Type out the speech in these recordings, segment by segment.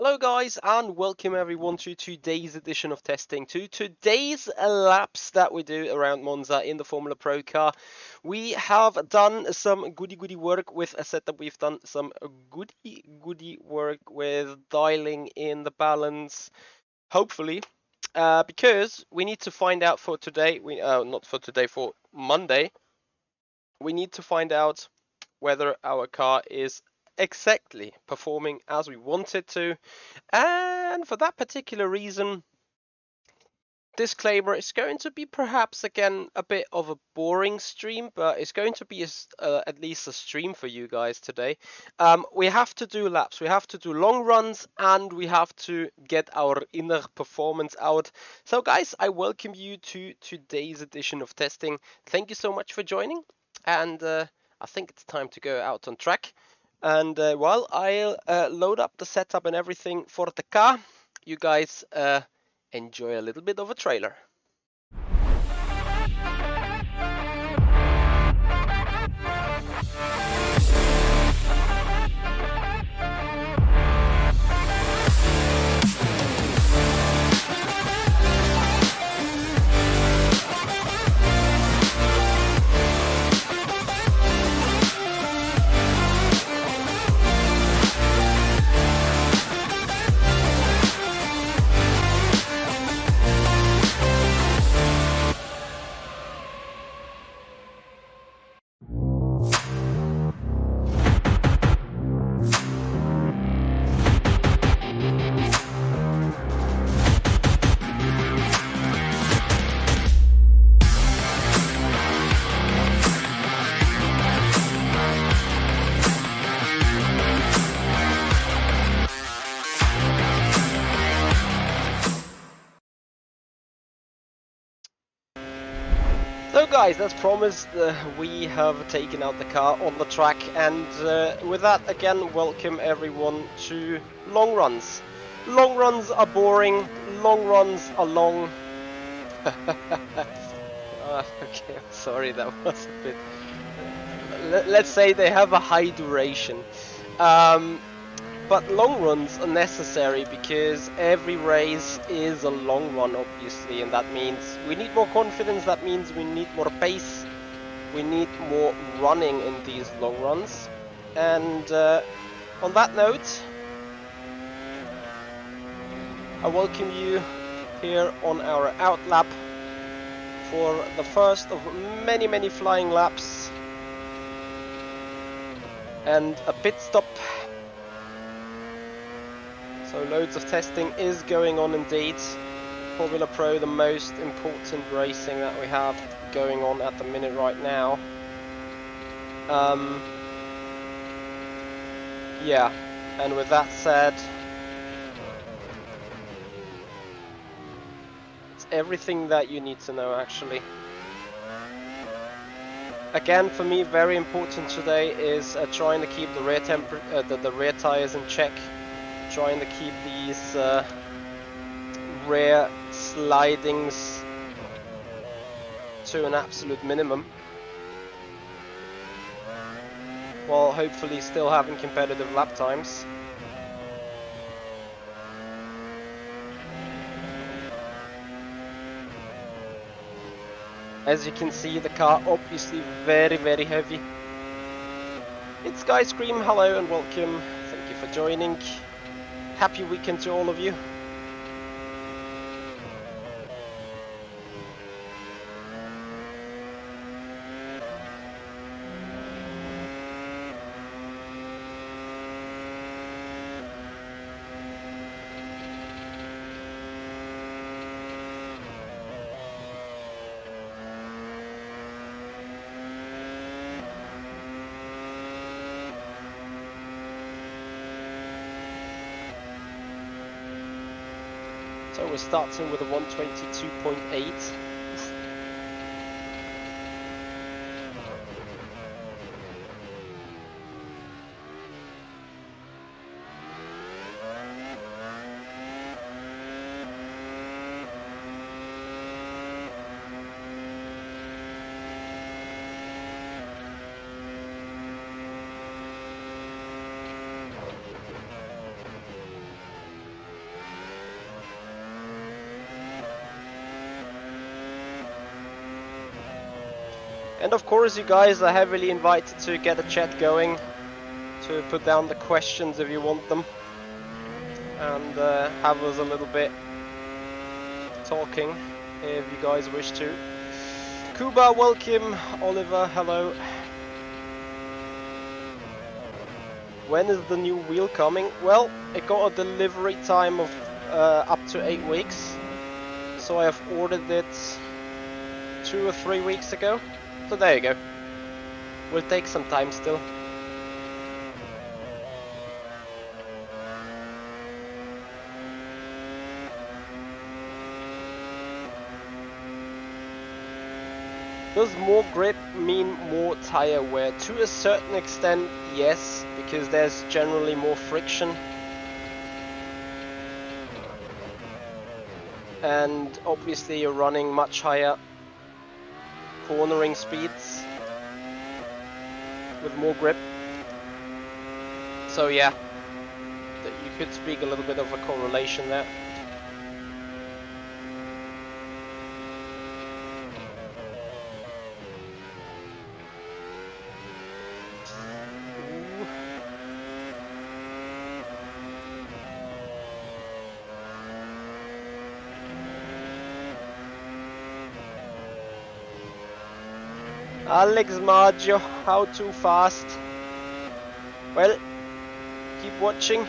Hello guys and welcome everyone to today's edition of testing, to today's laps that we do around Monza in the Formula Pro car. We have done some goody work with a setup. We've done some goody work with dialing in the balance, hopefully, because we need to find out for today, not for today, for Monday, we need to find out whether our car is exactly performing as we want it to. And for that particular reason, disclaimer, it's going to be perhaps again a bit of a boring stream, but it's going to be at least a stream for you guys today. We have to do laps, we have to do long runs, and we have to get our inner performance out. So guys, I welcome you to today's edition of testing. Thank you so much for joining, and I think it's time to go out on track. And while I'll load up the setup and everything for the car, you guys enjoy a little bit of a trailer. guys, as promised, we have taken out the car on the track, and with that, again, welcome everyone to long runs. Long runs are boring, long runs are long. Okay, I'm sorry, that was a bit... Let's say they have a high duration. But long runs are necessary because every race is a long run, obviously, and that means we need more confidence, that means we need more pace, we need more running in these long runs. And on that note, I welcome you here on our out lap for the first of many flying laps and a pit stop. So loads of testing is going on indeed. Formula Pro, the most important racing that we have going on at the minute right now. Yeah, and with that said, it's everything that you need to know actually. Again, for me, very important today is trying to keep the rear tires in check, trying to keep these rear slidings to an absolute minimum, while hopefully still having competitive lap times. As you can see, the car obviously very heavy. It's Guy Scream, hello and welcome, thank you for joining. Happy weekend to all of you. So we're starting with a 122.8. And of course you guys are heavily invited to get a chat going, to put down the questions if you want them, and have us a little bit talking if you guys wish to. Kuba, welcome. Oliver, hello. When is the new wheel coming? Well, it got a delivery time of up to 8 weeks, so I have ordered it 2 or 3 weeks ago. So there you go. Will take some time still. Does more grip mean more tire wear? To a certain extent, yes, because there's generally more friction. And obviously you're running much higher cornering speeds with more grip. So yeah, you could speak a little bit of a correlation there. Alex Maggio, how too fast? Well, keep watching.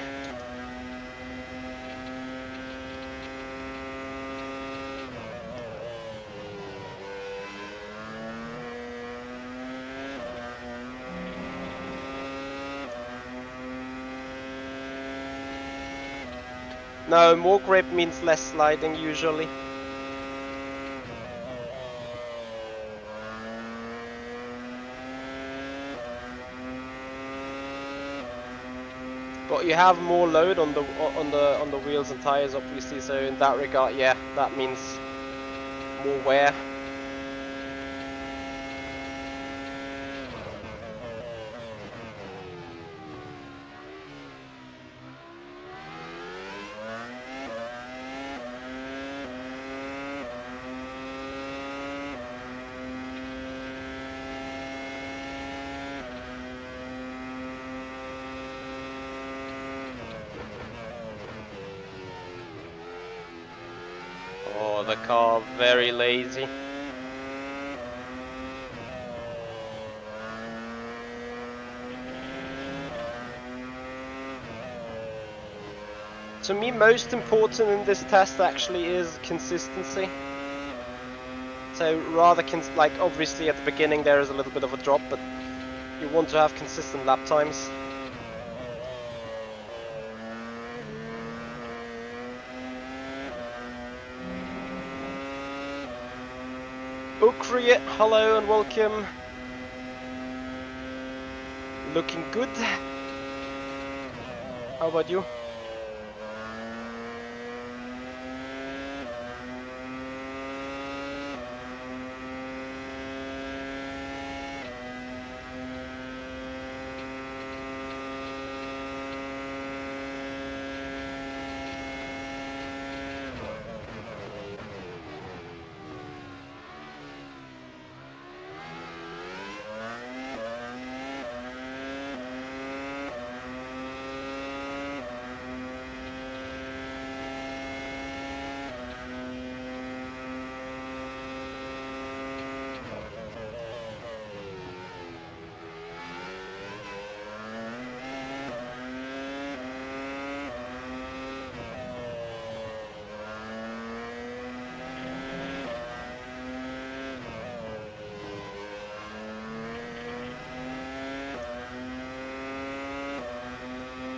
No, more grip means less sliding usually. But you have more load on the wheels and tires, obviously. So in that regard, yeah, that means more wear. Oh, the car very lazy. To me, most important in this test actually is consistency. So rather, like obviously at the beginning there is a little bit of a drop, but you want to have consistent lap times. Ukriet, hello and welcome. Looking good. How about you?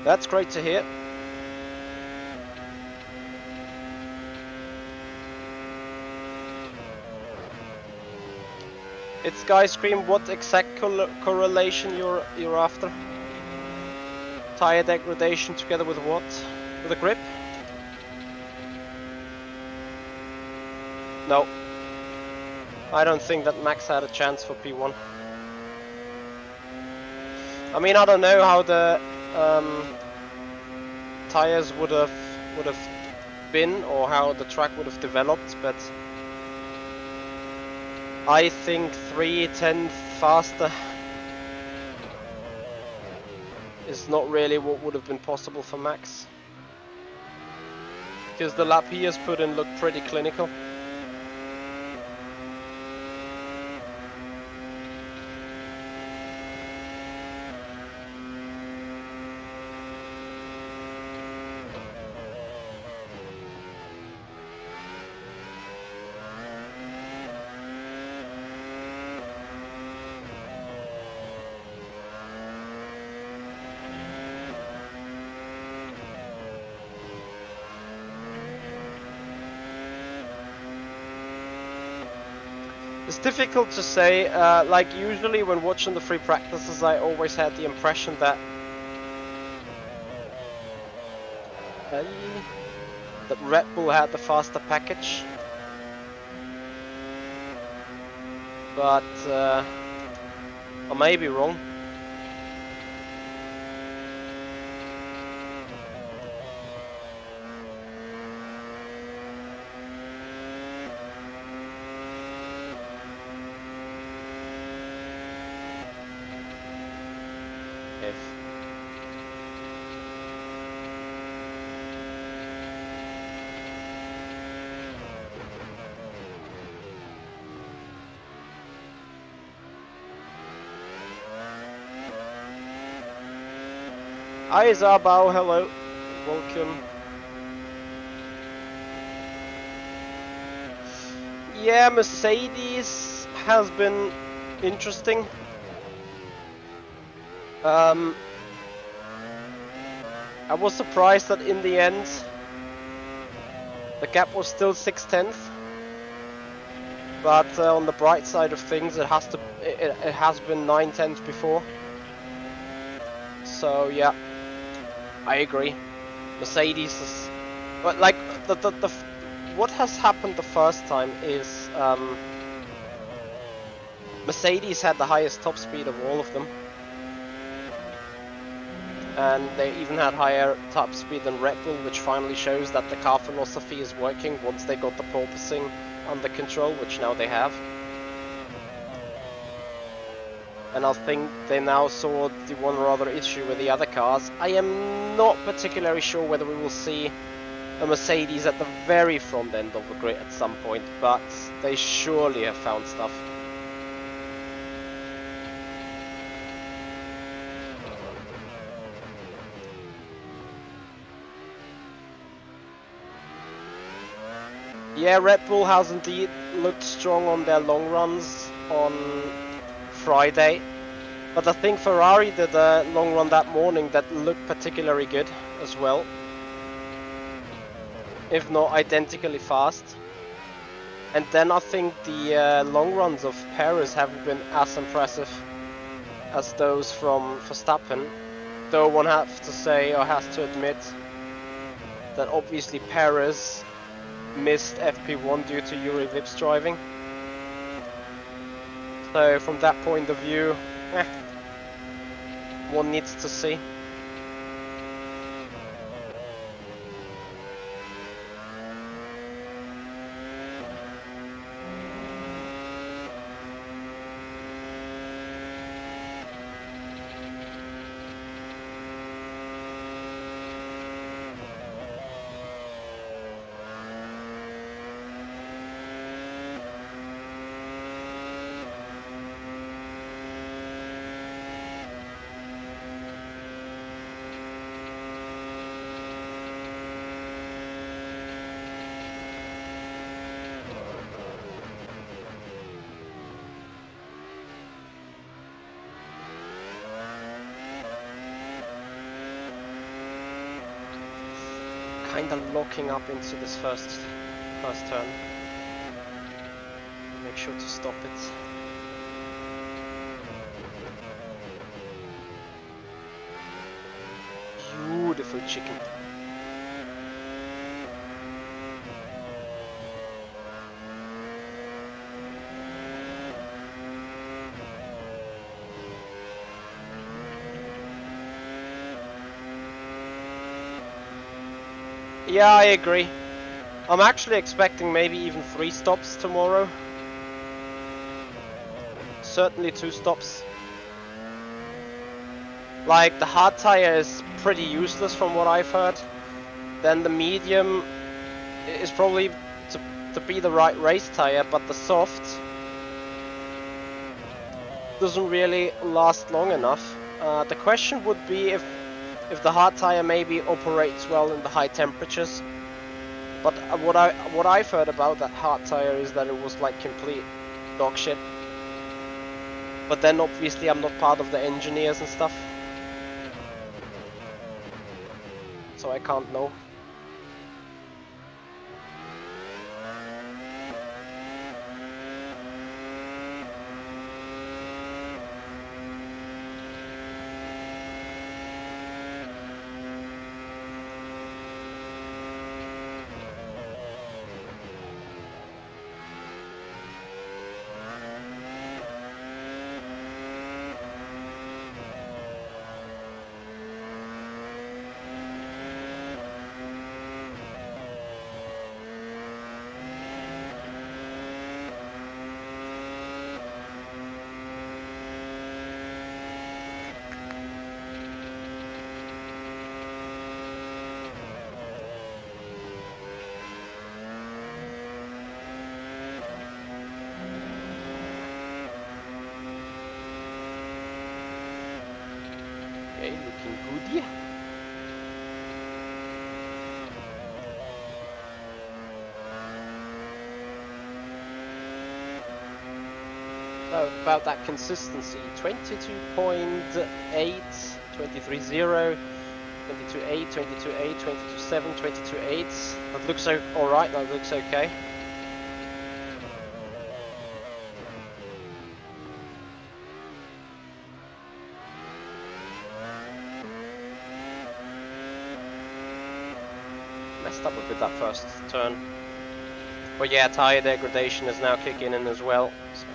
That's great to hear. It's Skyscream. What exact correlation you're after? Tire degradation together with what? With a grip? No. I don't think that Max had a chance for P1. I mean, I don't know how the tires would have been or how the track would have developed, but I think 3/10 faster is not really what would have been possible for Max, because the lap he has put in looked pretty clinical. It's difficult to say, like usually when watching the free practices I always had the impression that Red Bull had the faster package, but I may be wrong. Hi Zabao, hello, welcome. Yeah, Mercedes has been interesting. I was surprised that in the end the gap was still 6/10, but on the bright side of things, it has been 9/10 before. So yeah, I agree. Mercedes is, but like what has happened the first time is Mercedes had the highest top speed of all of them, and they even had higher top speed than Red Bull, which finally shows that the car philosophy is working once they got the porpoising under control, which now they have. And I think they now saw the one or other issue with the other cars. I am not particularly sure whether we will see a Mercedes at the very front end of the grid at some point, but they surely have found stuff. Yeah, Red Bull has indeed looked strong on their long runs on Friday, but I think Ferrari did a long run that morning that looked particularly good as well, if not identically fast. And then I think the long runs of Perez haven't been as impressive as those from Verstappen, though one has to say, or has to admit, that obviously Perez missed FP1 due to Yuri Vips driving. So from that point of view, one needs to see. Kind of locking up into this first turn. Make sure to stop it. Beautiful chicken. Yeah, I agree. I'm actually expecting maybe even 3 stops tomorrow. Certainly 2 stops. Like, the hard tire is pretty useless from what I've heard. Then the medium is probably to be the right race tire, but the soft doesn't really last long enough. The question would be if the hard tire maybe operates well in the high temperatures. But what I've heard about that hard tire is that it was like complete dog shit. But then obviously I'm not part of the engineers and stuff, so I can't know. Okay, looking good. Yeah. So about that consistency, 22.8, 23.0, 22.8, 22.8, 22.7, 22.8. That looks alright, that looks okay. messed up a bit that first turn. But yeah, tire degradation is now kicking in as well. So.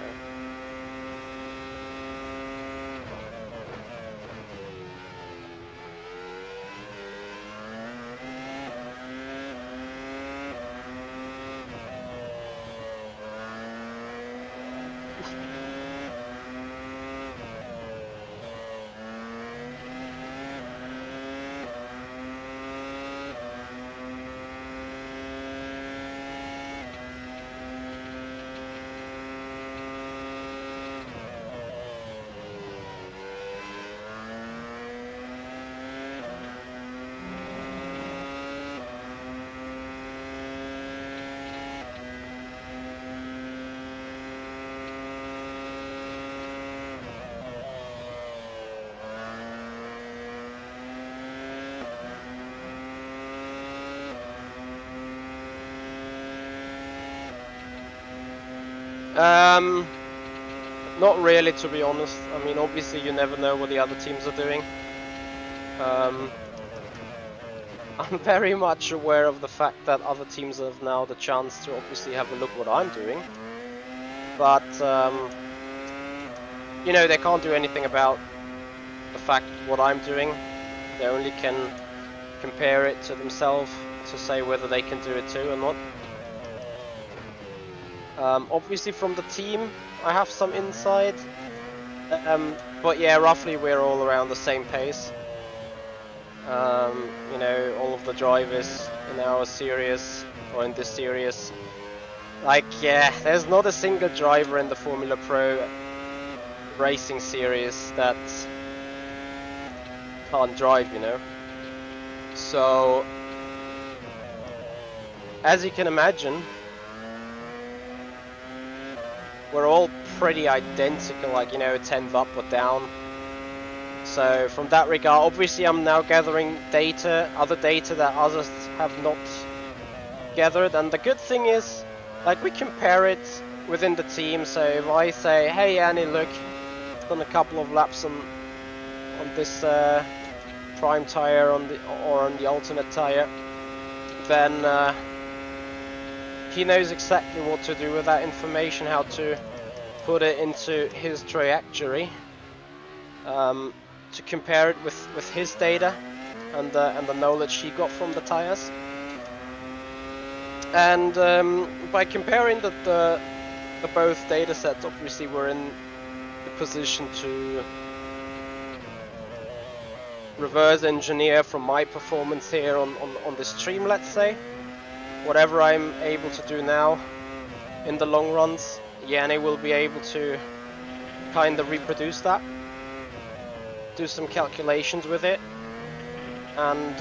Not really, to be honest. I mean, obviously you never know what the other teams are doing. I'm very much aware of the fact that other teams have now the chance to obviously have a look what I'm doing. But, you know, they can't do anything about the fact what I'm doing. They only can compare it to themselves to say whether they can do it too or not. Obviously from the team I have some insight, but yeah, roughly we're all around the same pace. You know, all of the drivers in our series, or in this series, like, yeah, there's not a single driver in the Formula Pro racing series that can't drive, you know. So, as you can imagine, we're all pretty identical, like, you know, 10th up or down. So from that regard, obviously I'm now gathering data, other data that others have not gathered, and the good thing is, like, we compare it within the team. So if I say, hey Annie, look, I've done a couple of laps on this prime tire on the alternate tire, then he knows exactly what to do with that information, how to put it into his trajectory, to compare it with his data and the knowledge he got from the tires. And by comparing the both data sets, obviously we're in the position to reverse engineer from my performance here on this stream, let's say. Whatever I'm able to do now in the long runs, Yanni will be able to kind of reproduce that, do some calculations with it, and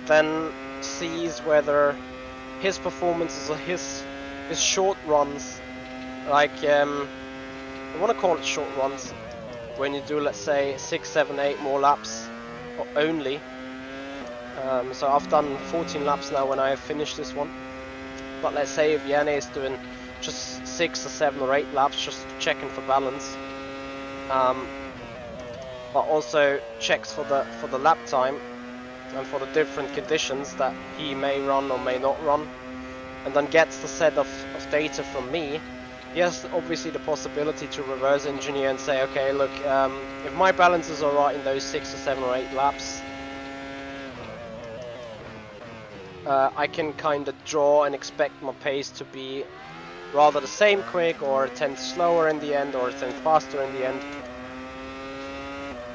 then sees whether his performances or his short runs, like, I want to call it short runs, when you do, let's say, 6, 7, 8 more laps only. So I've done 14 laps now when I have finished this one. But let's say if Yanni is doing just 6 or 7 or 8 laps, just checking for balance, but also checks for the lap time and for the different conditions that he may run or may not run, and then gets the set of data from me, he has obviously the possibility to reverse engineer and say, okay, look, if my balance is alright in those 6 or 7 or 8 laps, I can kind of draw and expect my pace to be rather the same quick, or a tenth slower in the end, or a tenth faster in the end.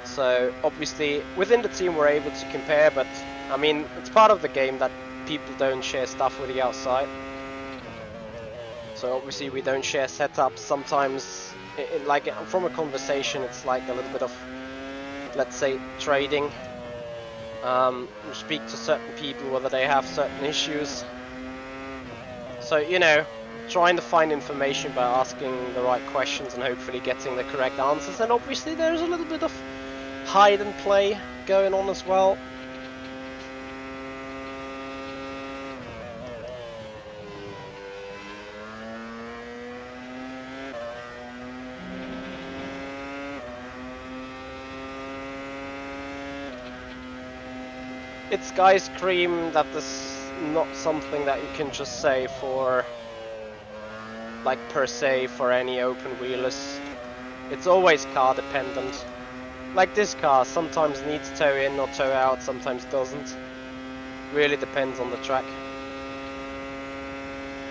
So obviously within the team we're able to compare, but I mean, it's part of the game that people don't share stuff with the outside. So obviously we don't share setups. Sometimes, like from a conversation, it's like a little bit of, let's say, trading. You speak to certain people whether they have certain issues. So, you know, trying to find information by asking the right questions and hopefully getting the correct answers. And obviously there's a little bit of hide and play going on as well. It's Guy Scream that this not something that you can just say for, like, per se for any open wheelers. It's always car dependent. Like this car sometimes needs toe in or toe out, sometimes doesn't. Really depends on the track.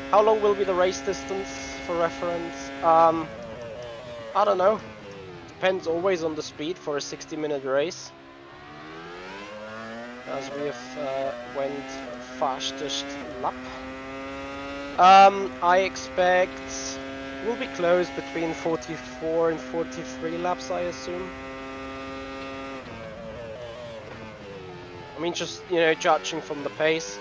How long will be the race distance for reference? I don't know. Depends always on the speed for a 60-minute race. As we have went fastest lap. I expect we'll be close between 44 and 43 laps, I assume. I mean, just, you know, judging from the pace.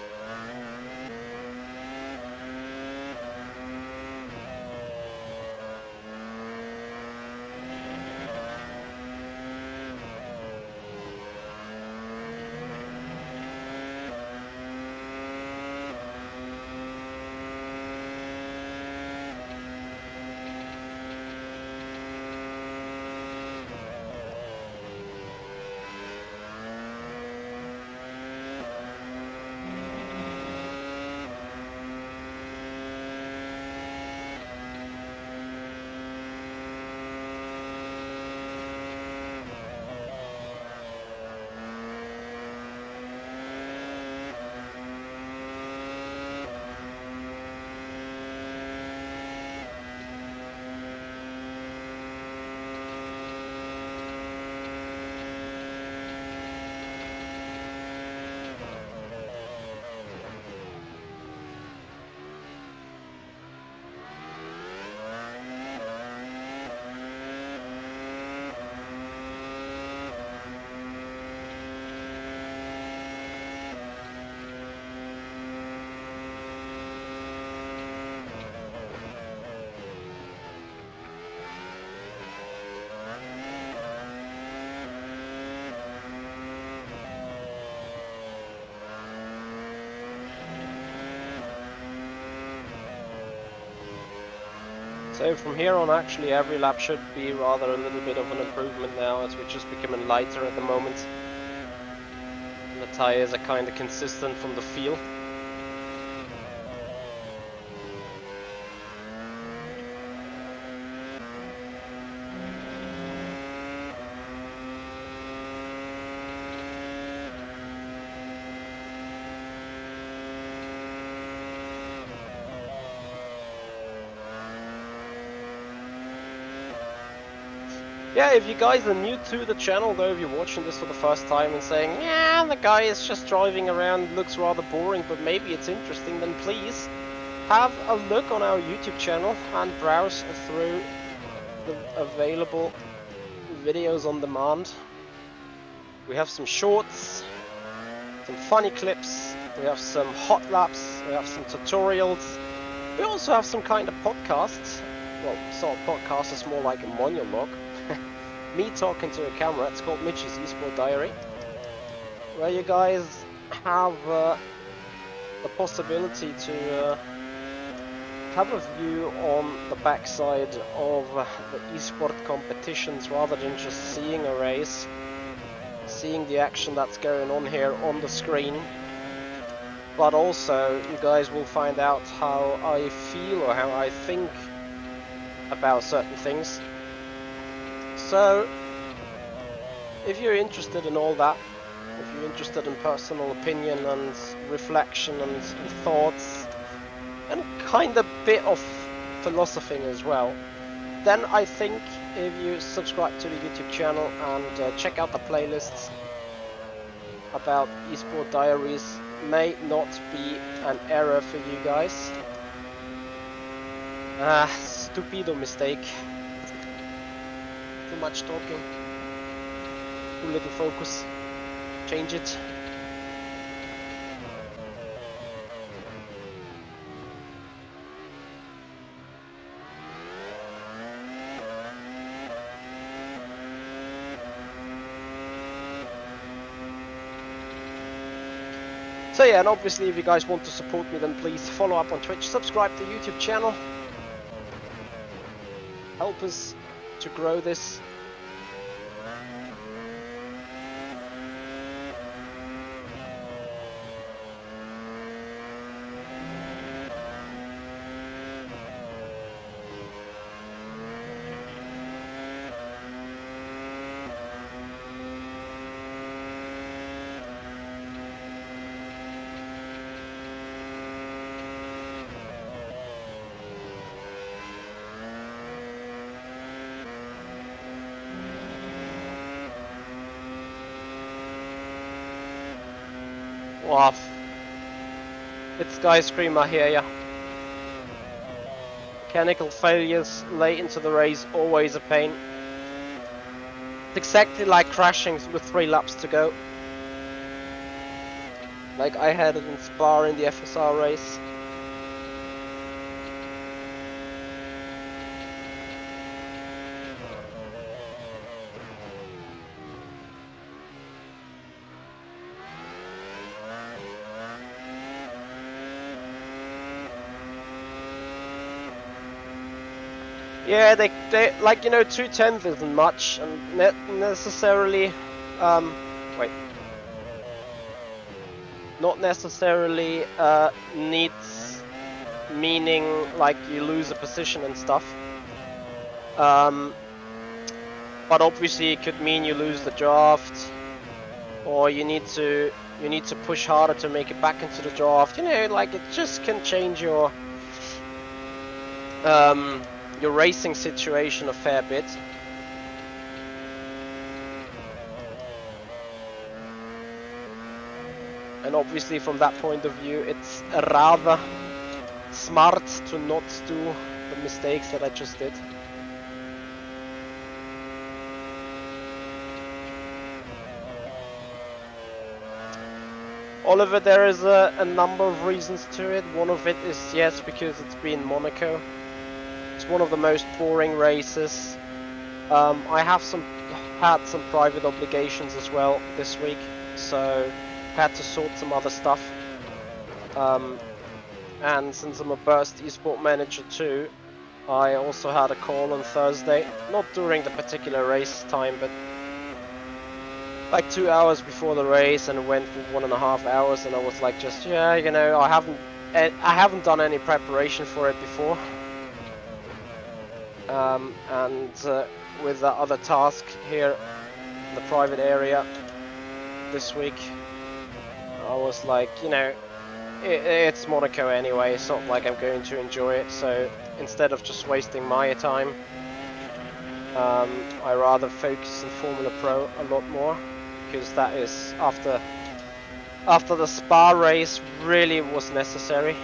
So from here on, actually every lap should be rather a little bit of an improvement now, as we're just becoming lighter at the moment. And the tires are kind of consistent from the feel. Yeah, if you guys are new to the channel, though, if you're watching this for the first time and saying, yeah, the guy is just driving around, looks rather boring, but maybe it's interesting, then please have a look on our YouTube channel and browse through the available videos on demand. We have some shorts, some funny clips, we have some hot laps, we have some tutorials, we also have some kind of podcasts. Well, sort of podcast is more like a monologue. Me talking to a camera. It's called Mitch's Esport Diary, where you guys have the possibility to have a view on the backside of the esport competitions, rather than just seeing a race, seeing the action that's going on here on the screen. But also you guys will find out how I feel or how I think about certain things. So, if you're interested in all that, if you're interested in personal opinion and reflection and thoughts, and kind of bit of philosophing as well, then I think if you subscribe to the YouTube channel and check out the playlists about Esport Diaries, may not be an error for you guys. Stupido mistake. Too much talking, too little focus. Change it. So yeah, and obviously if you guys want to support me, then please follow up on Twitch, subscribe to the YouTube channel, help us to grow this. Wow. It's Skyscreamer here, yeah. Mechanical failures late into the race, always a pain. It's exactly like crashing with 3 laps to go. Like I had it in Spa in the FSR race. Yeah, they like, you know, 2/10 isn't much, and necessarily, wait, not necessarily needs meaning like you lose a position and stuff. But obviously it could mean you lose the draft, or you need to push harder to make it back into the draft. You know, like it just can change your racing situation a fair bit. And obviously from that point of view, it's rather smart to not do the mistakes that I just did. Oliver, there is a number of reasons to it. One of it is, yes, because it's been Monaco. It's one of the most boring races. I have had some private obligations as well this week, so had to sort some other stuff. And since I'm a Burst eSport manager too, I also had a call on Thursday, not during the particular race time, but like 2 hours before the race, and it went for 1.5 hours, and I was like, just, yeah, you know, I haven't done any preparation for it before. And with the other task here in the private area this week, I was like, you know, it's Monaco anyway, it's not like I'm going to enjoy it, so instead of just wasting my time, I rather focus in Formula Pro a lot more, because that is, after the Spa race, really was necessary.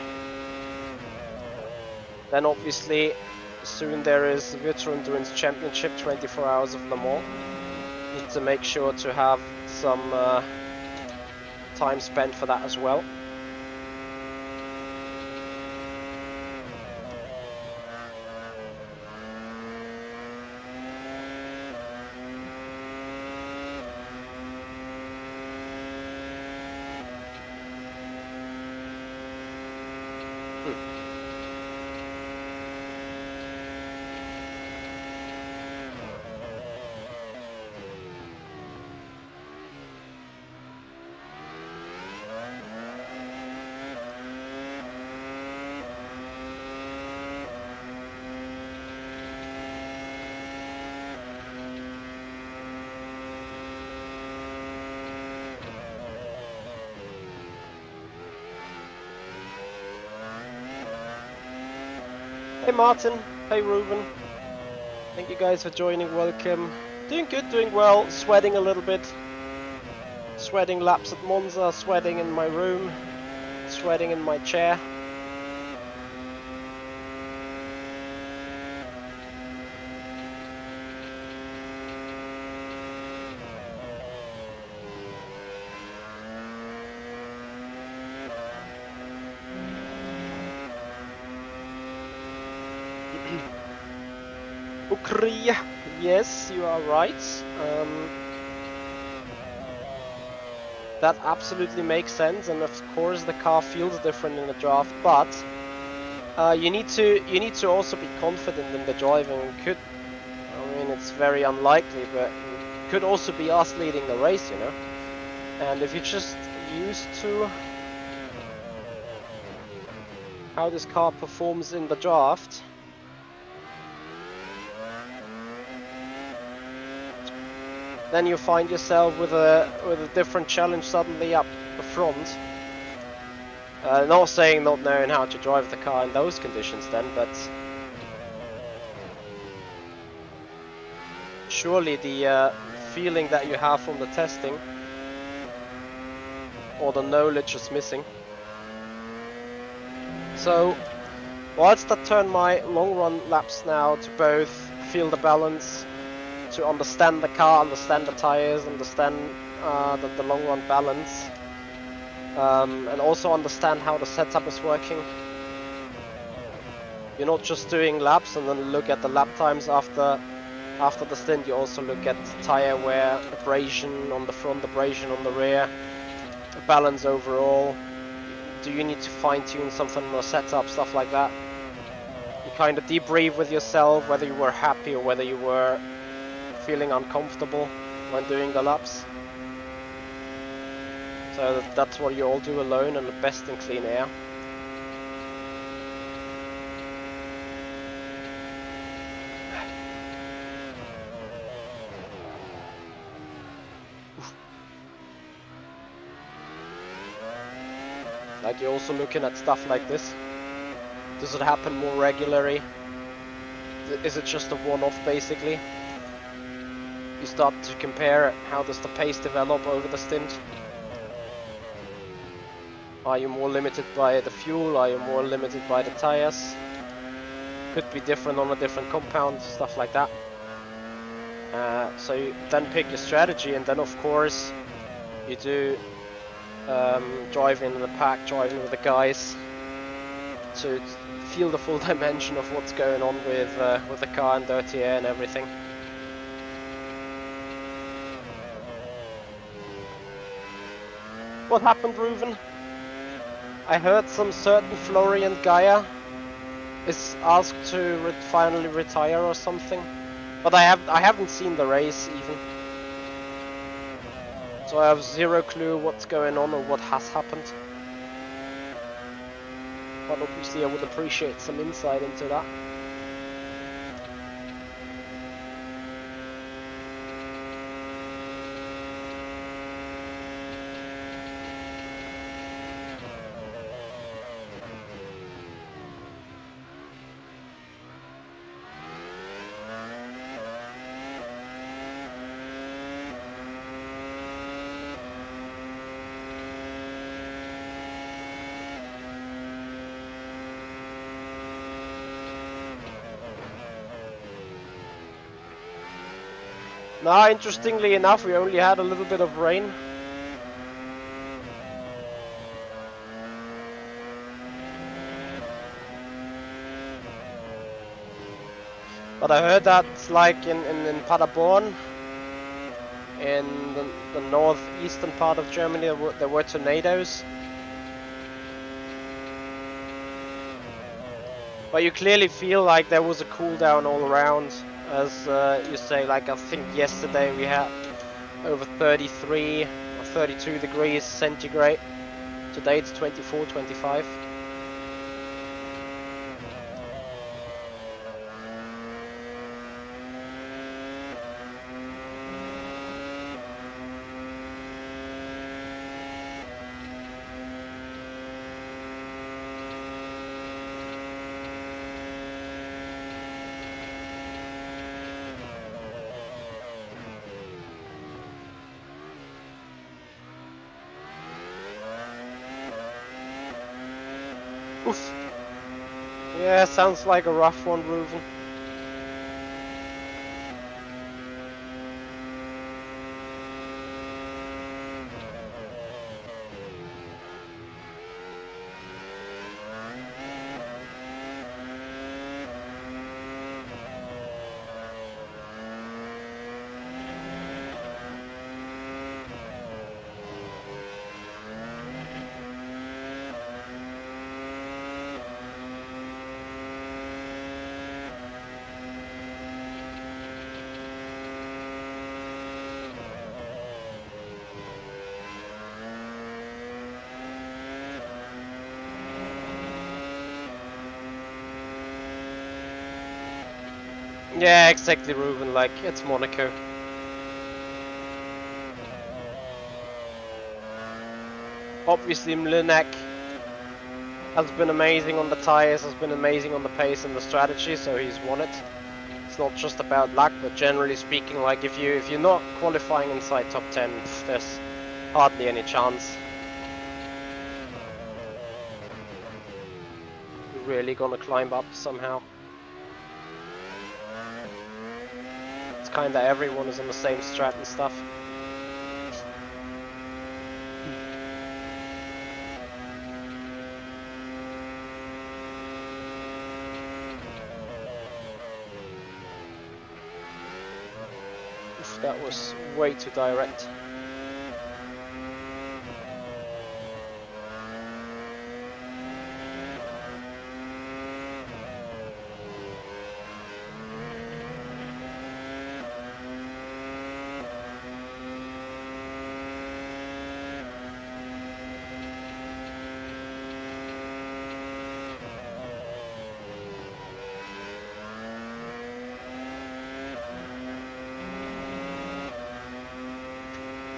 Then obviously soon there is Virtual Endurance Championship, 24 hours of Le Mans. Need to make sure to have some time spent for that as well. Hey Martin, hey Ruben, thank you guys for joining, welcome. Doing good, doing well, sweating a little bit. Sweating laps at Monza, sweating in my room, sweating in my chair. Ukri, yes, you are right. That absolutely makes sense, and of course the car feels different in the draft. But you need to also be confident in the driving. I mean, it's very unlikely, but it could also be us leading the race, you know. And if you're just used to how this car performs in the draft, then you find yourself with a different challenge suddenly up the front. Not saying not knowing how to drive the car in those conditions then, but surely the feeling that you have from the testing or the knowledge is missing. So whilst I turn my long run laps now to both feel the balance, to understand the car, understand the tires, understand the long run balance, and also understand how the setup is working. You're not just doing laps and then look at the lap times after the stint. You also look at tire wear, abrasion on the front, abrasion on the rear, balance overall. Do you need to fine-tune something on the setup, stuff like that. You kind of debrief with yourself whether you were happy or whether you were feeling uncomfortable when doing the laps. So that's what you all do alone, and the best in clean air. Like, you're also looking at stuff like this. Does it happen more regularly? Is it just a one-off basically? You start to compare how does the pace develop over the stint. Are you more limited by the fuel? Are you more limited by the tires? Could be different on a different compound, stuff like that. So you then pick your strategy, and then of course you do driving in the pack, driving with the guys, to feel the full dimension of what's going on with the car and dirty air and everything. What happened, Reuven? I heard some certain Florian Gaia is asked to finally retire or something, but I haven't seen the race even, so I have zero clue what's going on or what has happened. But obviously I would appreciate some insight into that. Now, interestingly enough, we only had a little bit of rain. But I heard that, like in Paderborn, in the northeastern part of Germany, there were tornadoes. But you clearly feel like there was a cool down all around. As you say, like I think yesterday we had over 33 or 32 degrees centigrade. Today it's 24, 25. Oof. Yeah, sounds like a rough one, Reuven. Yeah, exactly, Reuven, like, it's Monaco. Obviously, Mlinek has been amazing on the tires, has been amazing on the pace and the strategy, so he's won it. It's not just about luck, but generally speaking, like, if you're not qualifying inside top 10, there's hardly any chance. really gonna climb up somehow. It's kinda everyone is on the same strat and stuff. Oof, that was way too direct.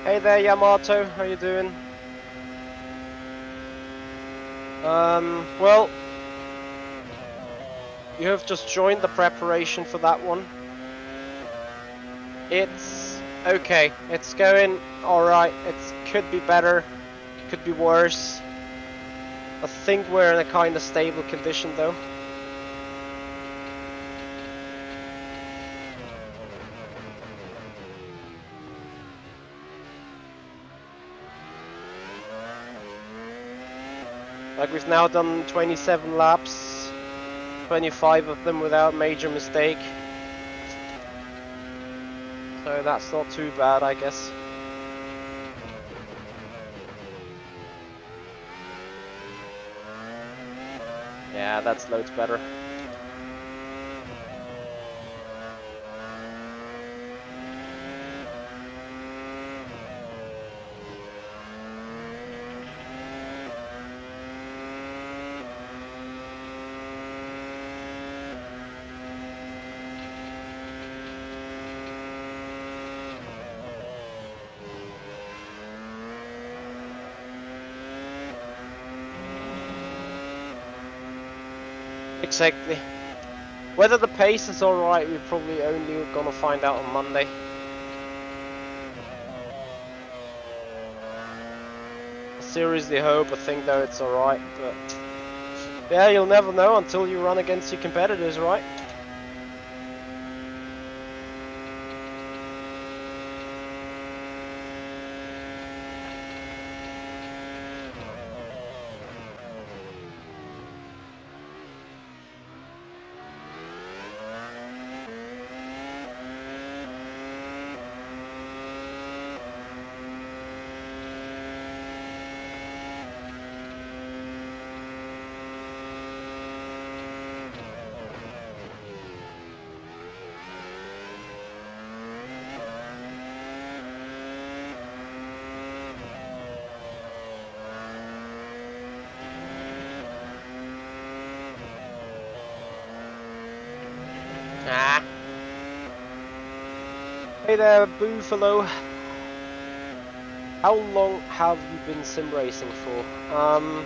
Hey there, Yamato, how you doing? Well, you have just joined the preparation for that one. It's okay, it's going alright, it could be better, could be worse. I think we're in a kind of stable condition though. Like we've now done 27 laps, 25 of them without major mistake. So that's not too bad, I guess. Yeah, that's loads better. Exactly. Whether the pace is alright, we're probably only gonna find out on Monday. I seriously hope, I think though it's alright, but yeah, you'll never know until you run against your competitors, right? Ah. Hey there, Buffalo. How long have you been sim racing for? I'm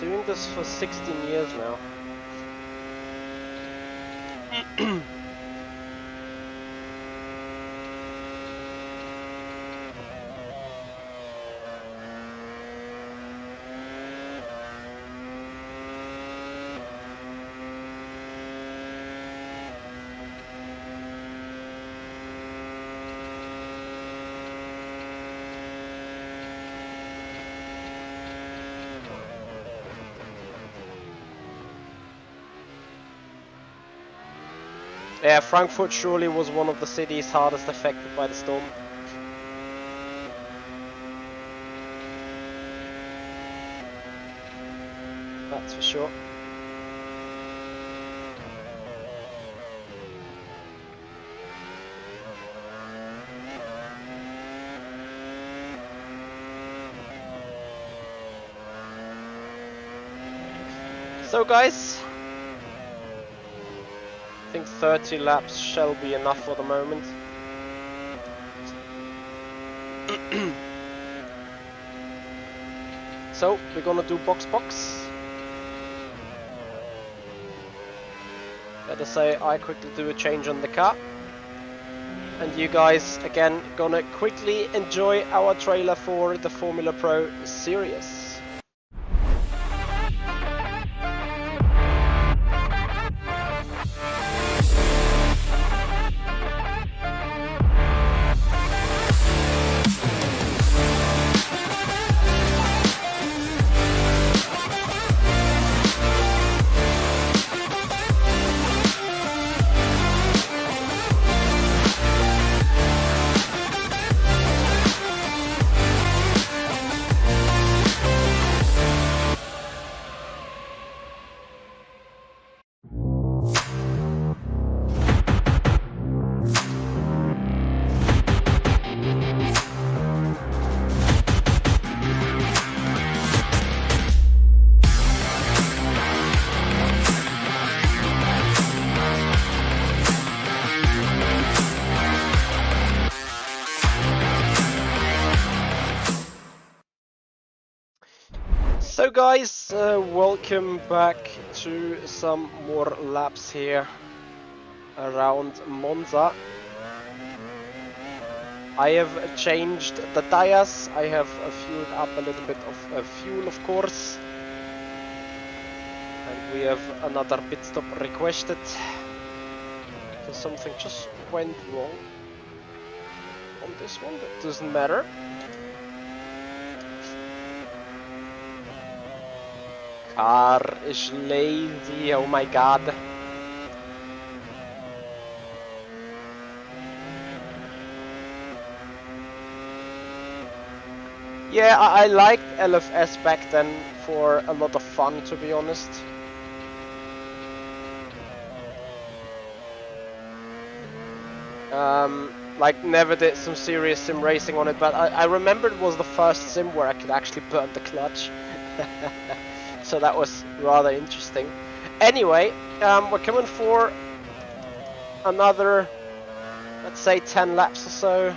doing this for 16 years now. Yeah, Frankfurt surely was one of the cities hardest affected by the storm. That's for sure. So guys, I think 30 laps shall be enough for the moment. So we're gonna do box. Better say I quickly do a change on the car. and you guys again gonna quickly enjoy our trailer for the Formula Pro series. So guys, welcome back to some more laps here around Monza. I have changed the tires, I have fueled up a little bit of fuel of course. And we have another pit stop requested. Because something just went wrong on this one, that doesn't matter. Car is lazy, oh my god. Yeah, I liked LFS back then for a lot of fun, to be honest. Like never did some serious sim racing on it, but I remember it was the first sim where I could actually burn the clutch. So that was rather interesting. Anyway, we're coming for another, let's say 10 laps or so.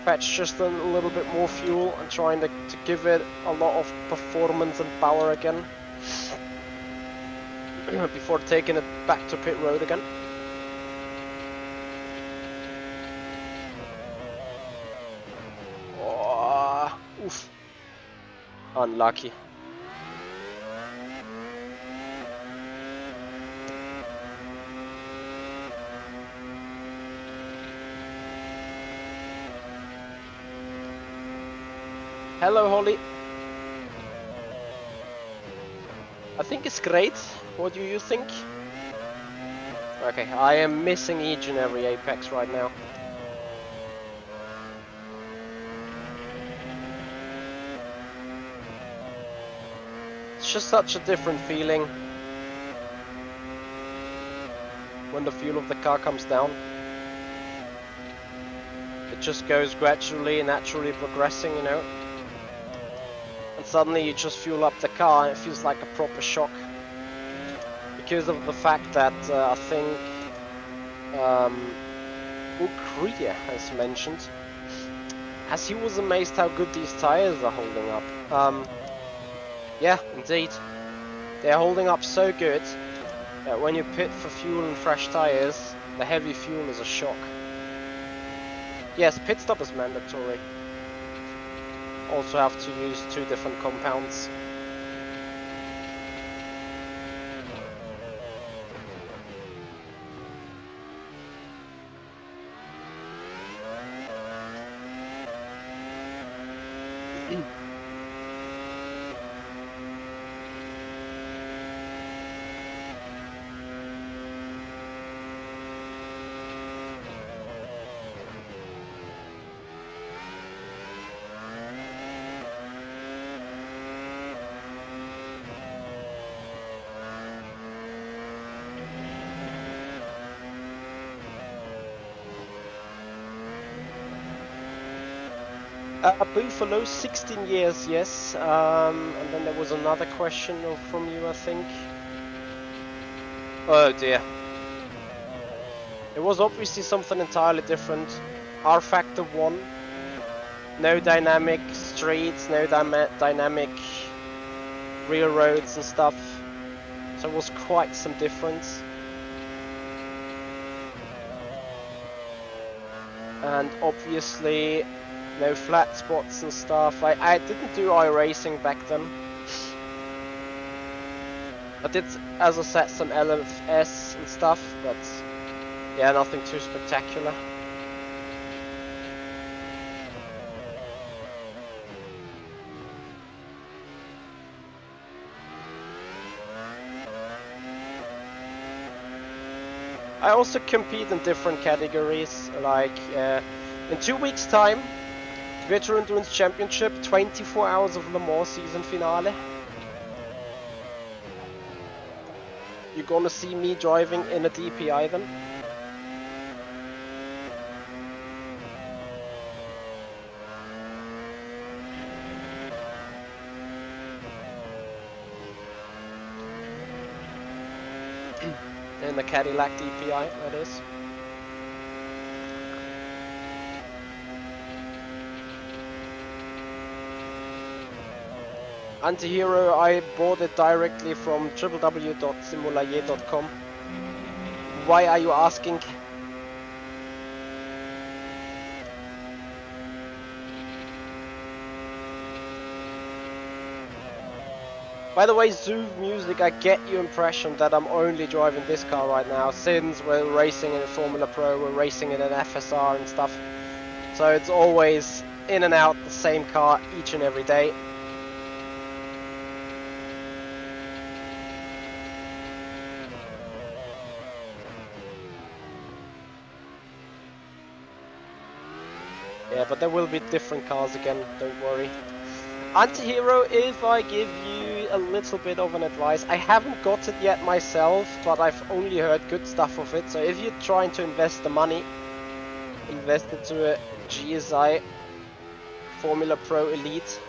Fetch just a little bit more fuel and trying to give it a lot of performance and power again. Before taking it back to pit road again. Oh, oof. Unlucky. Hello, Holly. I think it's great. What do you think? Okay, I am missing each and every apex right now. It's just such a different feeling when the fuel of the car comes down. It just goes gradually, naturally progressing, you know. And suddenly you just fuel up the car and it feels like a proper shock. Because of the fact that I think Ukria has mentioned, as he was amazed how good these tires are holding up. Yeah, indeed. They're holding up so good that when you pit for fuel and fresh tires, the heavy fuel is a shock. Yes, pit stop is mandatory. Also have to use 2 different compounds. Buffalo, 16 years, yes. And then there was another question from you, I think. Oh dear. It was obviously something entirely different. rFactor 1. No dynamic streets, no dynamic rear roads and stuff. So it was quite some difference. and obviously no flat spots and stuff. I didn't do iRacing back then. I did, as I said, some LFS and stuff, but yeah, nothing too spectacular. I also compete in different categories, like in 2 weeks time, Virtual Endurance Championship, 24 Hours of Le Mans season finale. You're gonna see me driving in a DPI then. In the Cadillac DPI, that is. Antihero, I bought it directly from www.simulaye.com. Why are you asking? By the way, Zoo Music, I get your impression that I'm only driving this car right now, since we're racing in Formula Pro, we're racing in an FSR and stuff. So it's always in and out the same car each and every day. Yeah, but there will be different cars again, don't worry. Antihero, if I give you a little bit of an advice, I haven't got it yet myself, but I've only heard good stuff of it. So if you're trying to invest the money, invest it to a GSI Formula Pro Elite,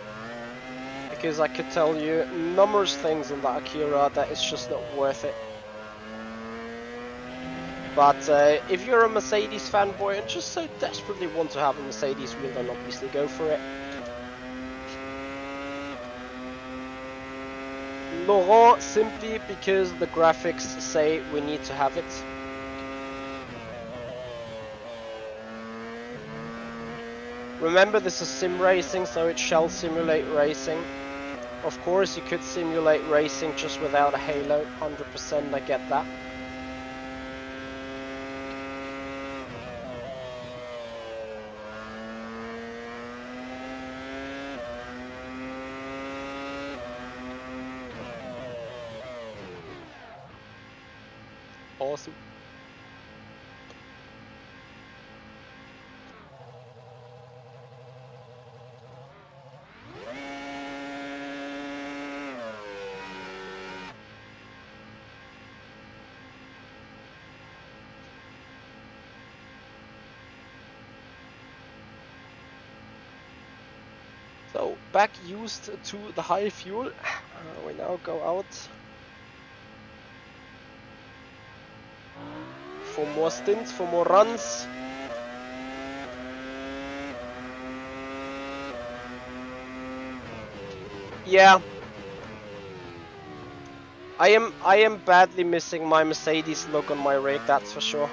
because I could tell you numerous things in that Akira that is just not worth it. But if you're a Mercedes fanboy and just so desperately want to have a Mercedes wheel, then obviously go for it. Laurent, simply because the graphics say we need to have it. Remember, this is sim racing, so it shall simulate racing. Of course, you could simulate racing just without a halo, 100%, I get that. Awesome. So, back used to the high fuel. We now go out for more stints, for more runs. Yeah, I am badly missing my Mercedes look on my rig, that's for sure.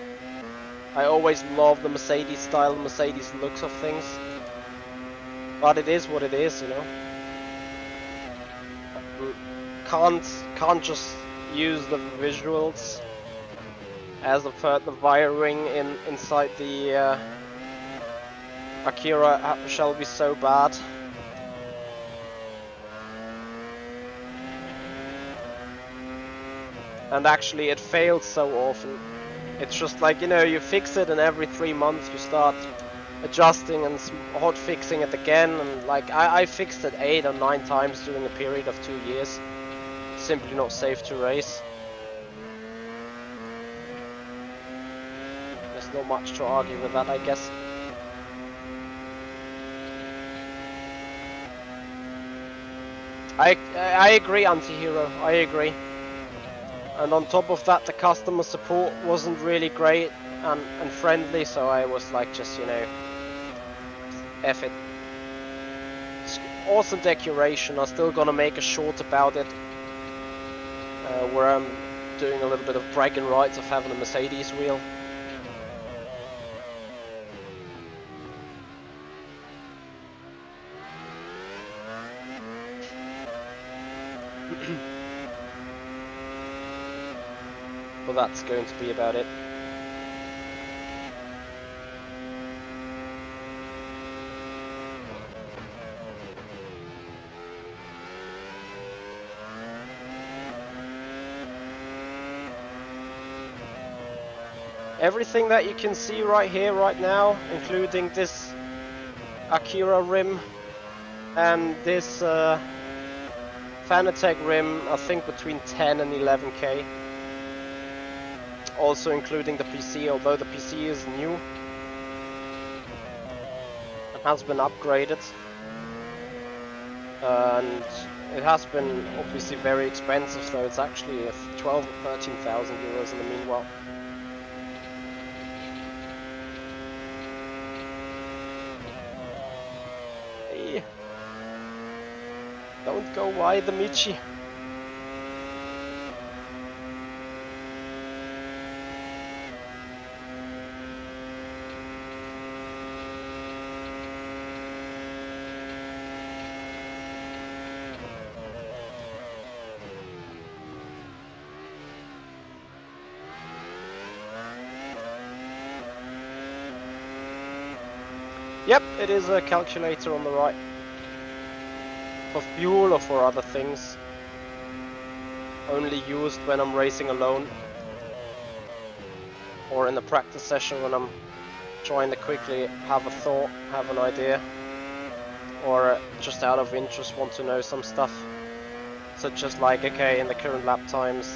I always love the Mercedes style, Mercedes looks of things. But it is what it is, you know. Can't just use the visuals as I've heard the wiring inside the Akira shall be so bad. And actually it fails so often. It's just like, you know, you fix it and every 3 months you start adjusting and hot fixing it again, and like I fixed it 8 or 9 times during a period of 2 years. It's simply not safe to race. There's not much to argue with that, I guess. I agree, Antihero, I agree. And on top of that, the customer support wasn't really great and friendly, so I was like, just, you know, F it. It's awesome decoration. I'm still gonna make a short about it, where I'm doing a little bit of bragging rights of having a Mercedes wheel. but that's going to be about it. Everything that you can see right here, right now, including this Akira rim and this Fanatec rim, I think between 10 and 11k. Also including the PC, although the PC is new and has been upgraded. And it has been obviously very expensive, so it's actually 12 or 13,000 euros in the meanwhile. Hey, don't go wide, the Michi. Yep, it is a calculator on the right. For fuel or for other things. Only used when I'm racing alone. Or in the practice session when I'm trying to quickly have a thought, have an idea. Or just out of interest want to know some stuff. Such as like, okay, in the current lap times,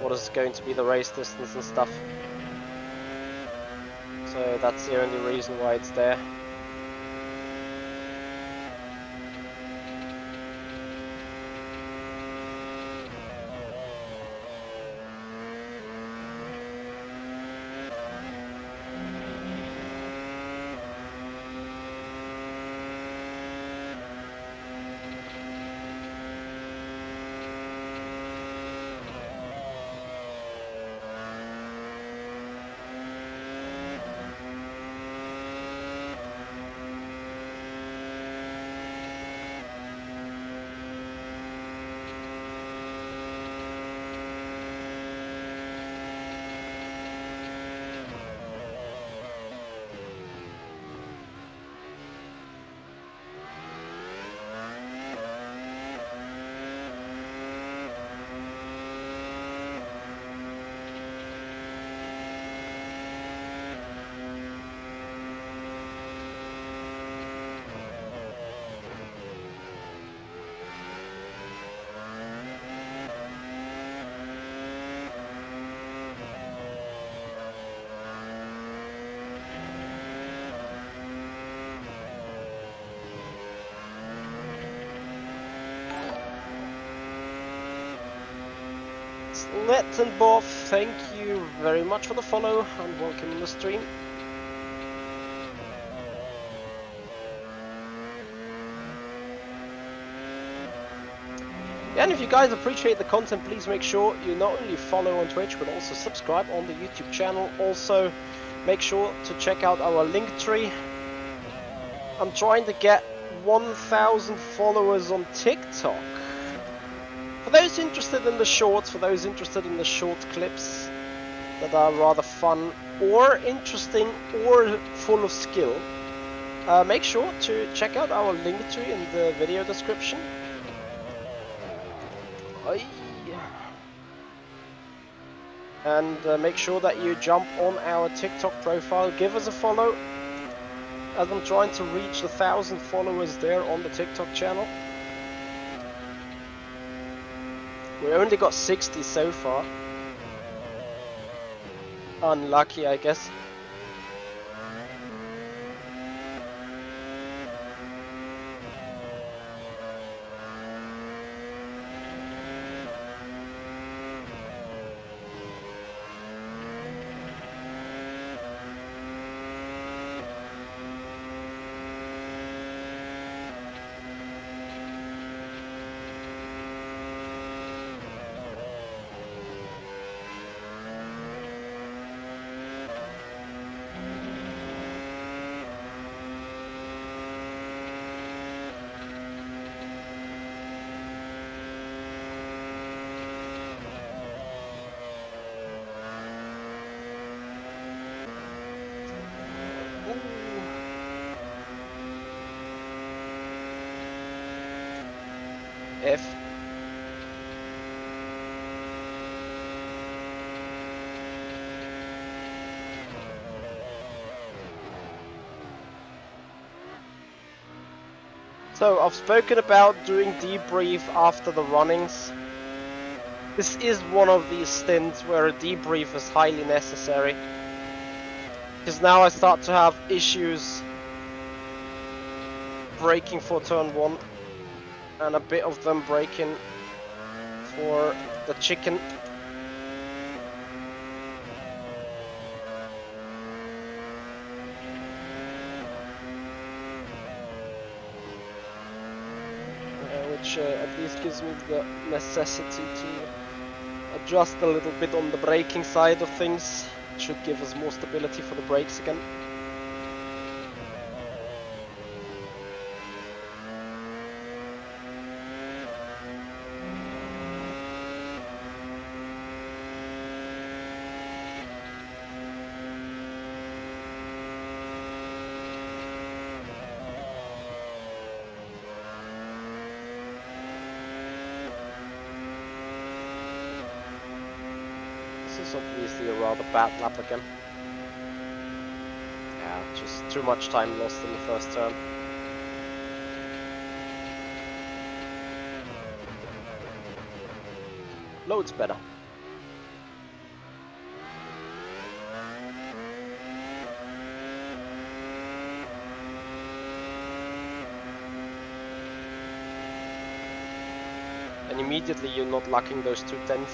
what is going to be the race distance and stuff. So that's the only reason why it's there. Lettenboff, thank you very much for the follow and welcome to the stream. Yeah, and if you guys appreciate the content, please make sure you not only follow on Twitch but also subscribe on the YouTube channel. Also, make sure to check out our link tree. I'm trying to get 1,000 followers on TikTok. For those interested in the shorts, for those interested in the short clips that are rather fun or interesting or full of skill, make sure to check out our link tree in the video description. And make sure that you jump on our TikTok profile, give us a follow, as I'm trying to reach 1,000 followers there on the TikTok channel. We only got 60 so far. Unlucky, I guess. So I've spoken about doing debrief after the runnings. This is one of these stints where a debrief is highly necessary. Because now I start to have issues braking for turn 1. And a bit of them braking for the chicken. Which at least gives me the necessity to adjust a little bit on the braking side of things. It should give us more stability for the brakes again. This is obviously a rather bad lap again. Yeah, just too much time lost in the first turn. Loads better. And immediately you're not lacking those 2/10.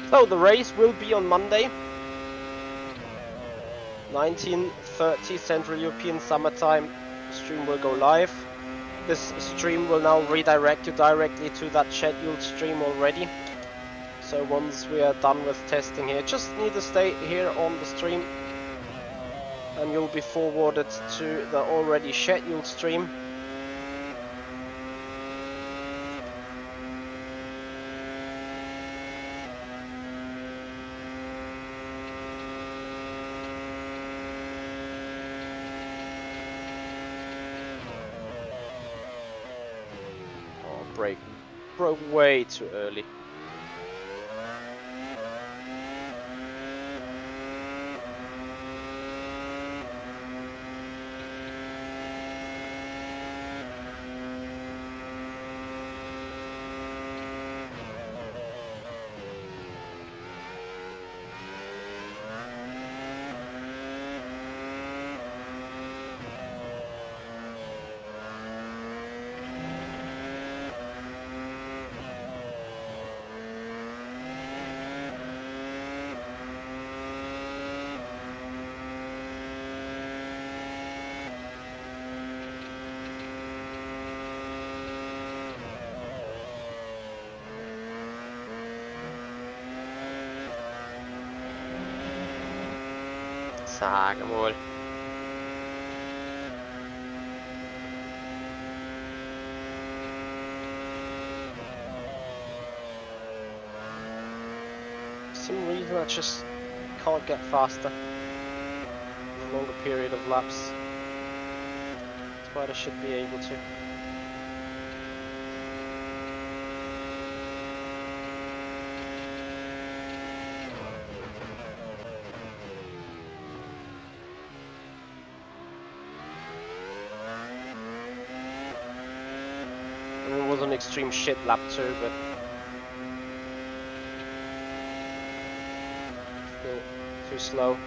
So the race will be on Monday, 19:30 Central European Summertime. Stream will go live. This stream will now redirect you directly to that scheduled stream already. So once we are done with testing here, just need to stay here on the stream and you'll be forwarded to the already scheduled stream. Broke way too early. Sag mal. some reason I just can't get faster for a longer period of laps. But I should be able to. I mean, it was an extreme shit lap too, but still too slow.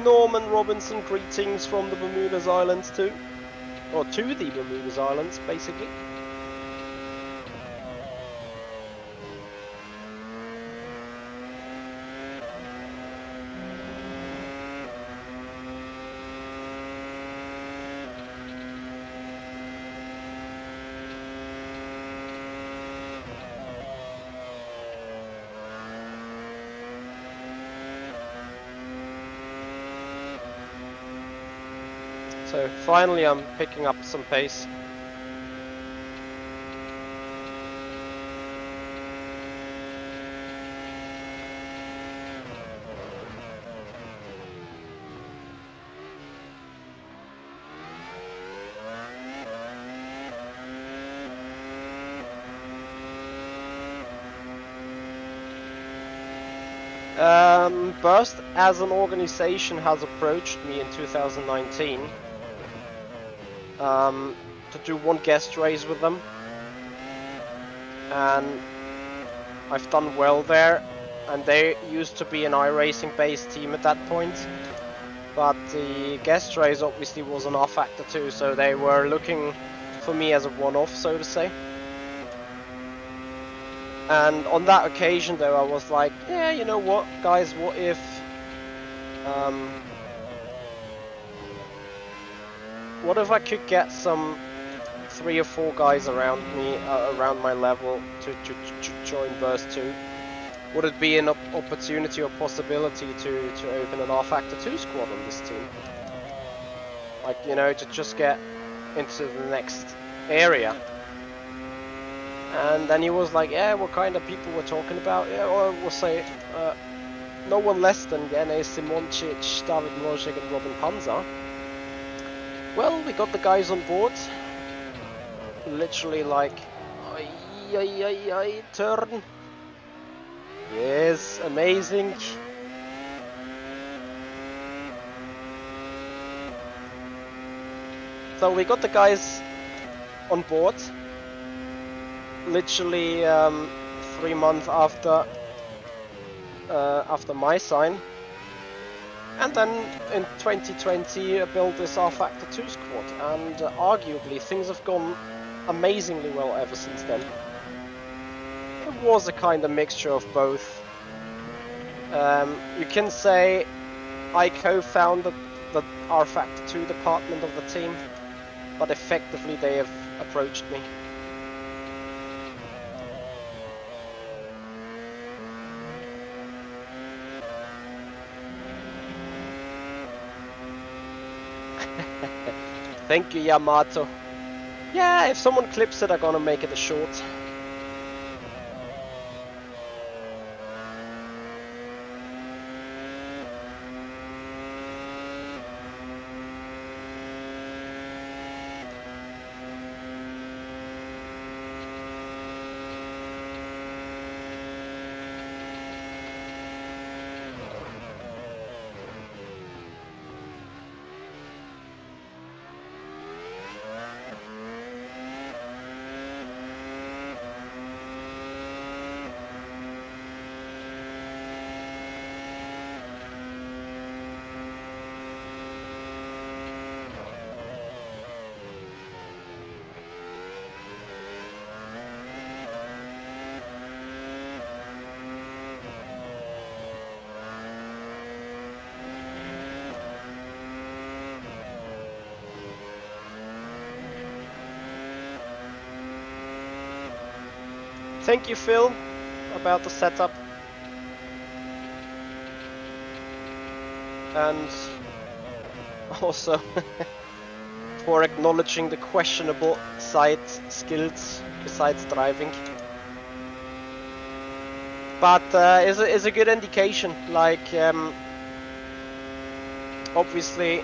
Norman Robinson, greetings from the Bermudas Islands too. Or to the Bermudas Islands, basically. So finally I'm picking up some pace. Burst as an organization has approached me in 2019 to do one guest race with them, and I've done well there, and they used to be an iRacing based team at that point, but the guest race obviously was an rFactor too, so they were looking for me as a one-off, so to say. And on that occasion though, I was like, yeah, you know what guys, what if I could get some 3 or 4 guys around me, around my level to join Burst 2? Would it be an opportunity or possibility to open an rFactor 2 squad on this team? Like, you know, to just get into the next area. And then he was like, yeah, what kind of people we're talking about? Yeah, well, we'll say no one less than Gene Simoncic, David Mrozek and Robin Panzer. Well, we got the guys on board. Literally like, turn. Yes, amazing. So we got the guys on board. Literally 3 months after my sign. And then in 2020 I built this rFactor 2 squad, and arguably things have gone amazingly well ever since then. It was a kind of mixture of both. You can say I co-founded the rFactor 2 department of the team, but effectively they have approached me. Thank you, Yamato. Yeah, if someone clips it, I'm gonna make it a short. Thank you, Phil, about the setup. And also for acknowledging the questionable side skills besides driving. But is a good indication, like obviously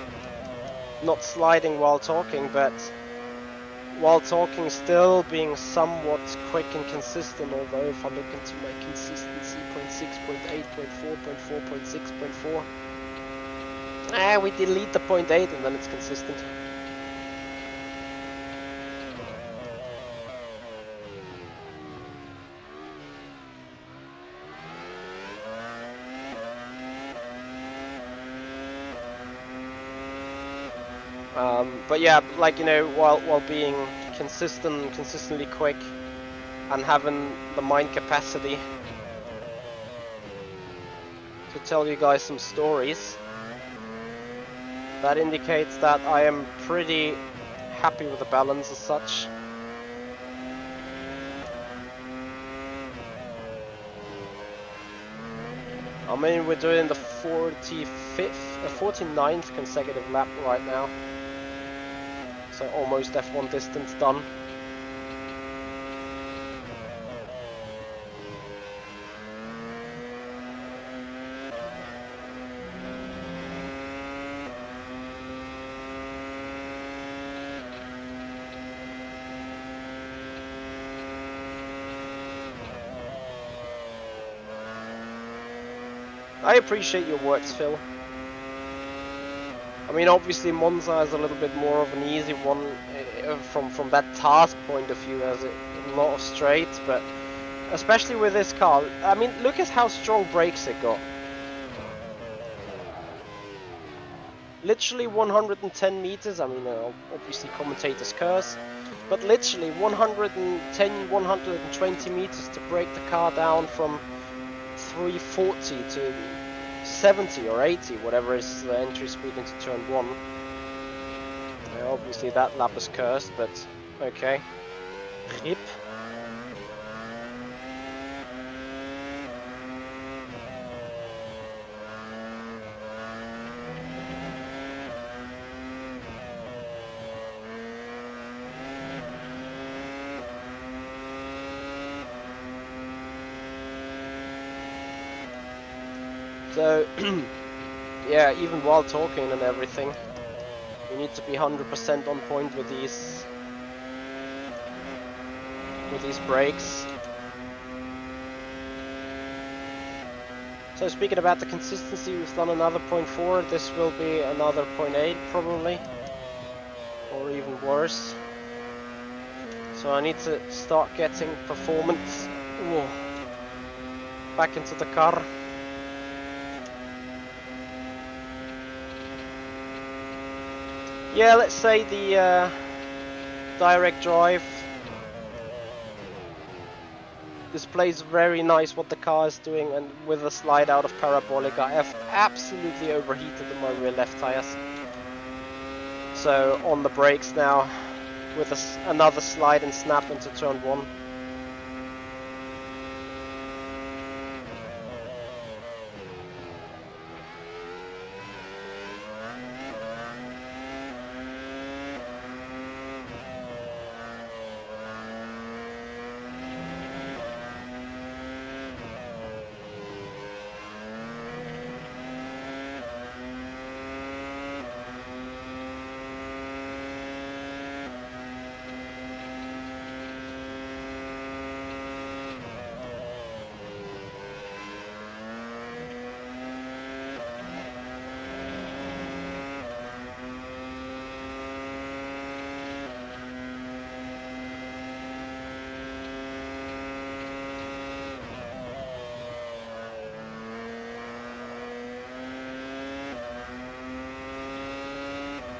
not sliding while talking, but while talking still being somewhat quick and consistent, although if I look into my consistency, 0.6, 0.8, 0.4, 0.4, 0.6, 0.4, we delete the 0.8 and then it's consistent. But yeah, like, you know, while being consistently quick, and having the mind capacity to tell you guys some stories, that indicates that I am pretty happy with the balance as such. I mean, we're doing the 49th consecutive lap right now. So almost F1 distance done. I appreciate your words, Phil. I mean, obviously Monza is a little bit more of an easy one from that task point of view, as a lot of straights, but especially with this car, I mean, look at how strong brakes it got. Literally 110 meters, I mean, obviously commentators curse, but literally 110, 120 meters to break the car down from 340 to 70 or 80, whatever is the entry speed into turn 1. Obviously that lap is cursed, but okay. RIP. So, yeah, even while talking and everything, you need to be 100% on point with these brakes. So speaking about the consistency, we've done another 0.4. This will be another 0.8 probably, or even worse. So I need to start getting performance back into the car. Yeah, let's say the direct drive displays very nice what the car is doing, and with a slide out of parabolic I have absolutely overheated in my rear left tires. So on the brakes now with another slide and snap into turn 1.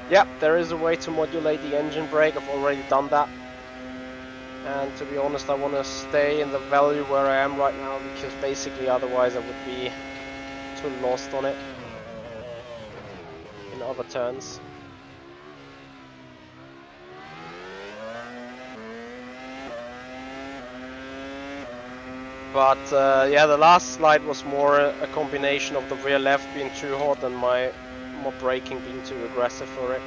Yep, there is a way to modulate the engine brake. I've already done that. And to be honest, I want to stay in the value where I am right now, because basically otherwise I would be too lost on it in other turns. But yeah, the last slide was more a combination of the rear left being too hot and my braking being too aggressive for it.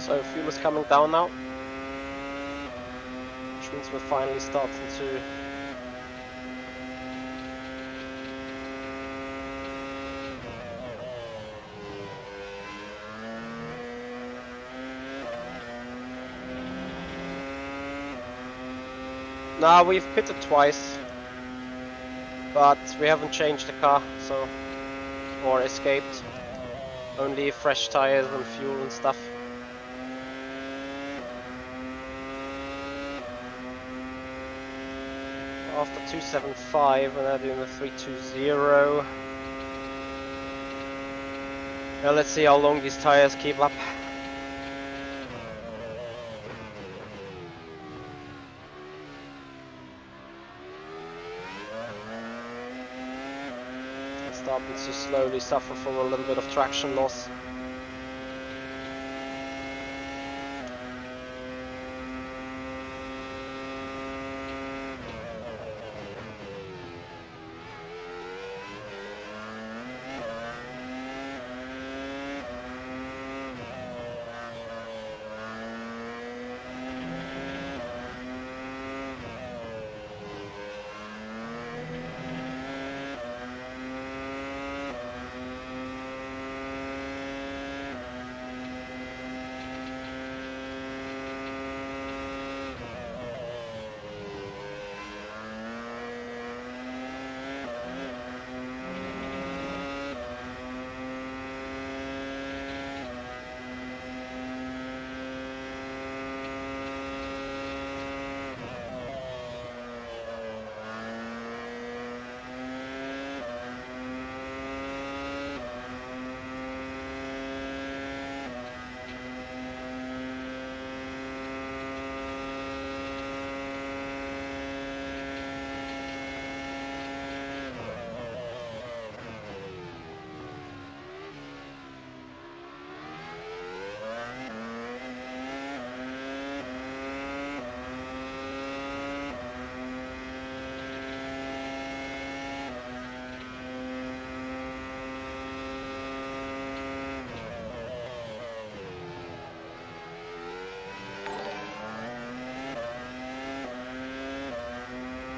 So fuel is coming down now, which means we're finally starting to now we've pitted twice, but we haven't changed the car, so or escaped. Only fresh tires and fuel and stuff. After 275, we're now doing the 320. Now let's see how long these tires keep up. It's starting to slowly suffer from a little bit of traction loss.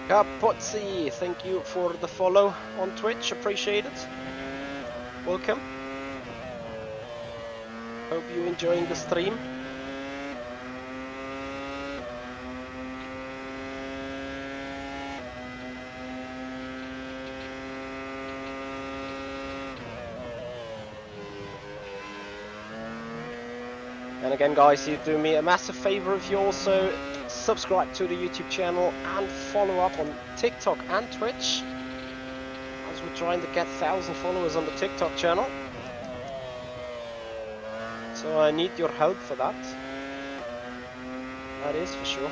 Kapotzi, thank you for the follow on Twitch, appreciate it. Welcome. Hope you're enjoying the stream. And again guys, you do me a massive favor if you also subscribe to the YouTube channel and follow up on TikTok and Twitch, as we're trying to get 1,000 followers on the TikTok channel. So I need your help for that. That is for sure.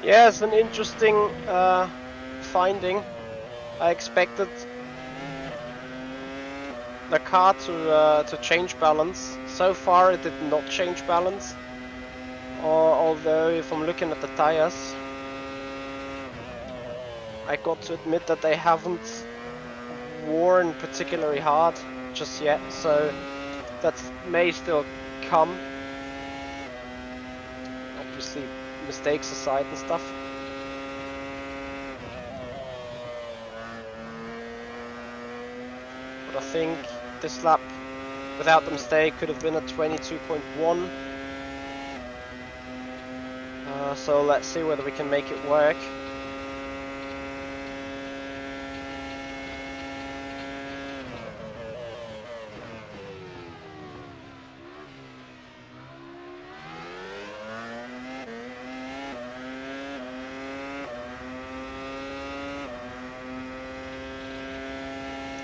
Yeah, it's an interesting finding. I expected the car to change balance. So far it did not change balance. Although if I'm looking at the tires, I got to admit that they haven't worn particularly hard just yet, so that may still come. Obviously, mistakes aside and stuff. But I think this lap, without the mistake, could have been a 22.1. So let's see whether we can make it work.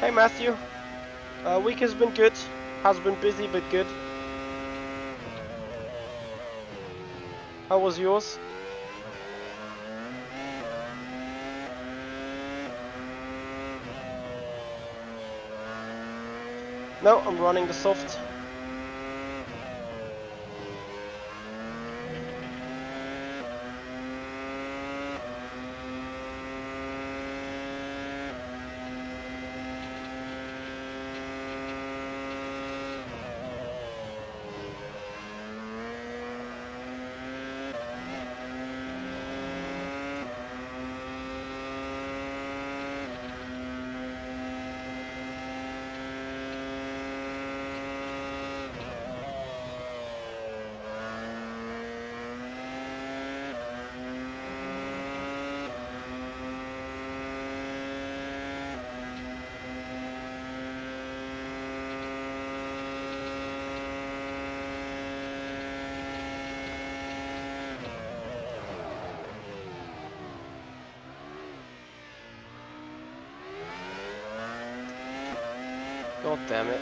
Hey Matthew, week has been good, has been busy but good. How was yours? No, I'm running the soft. God damn it.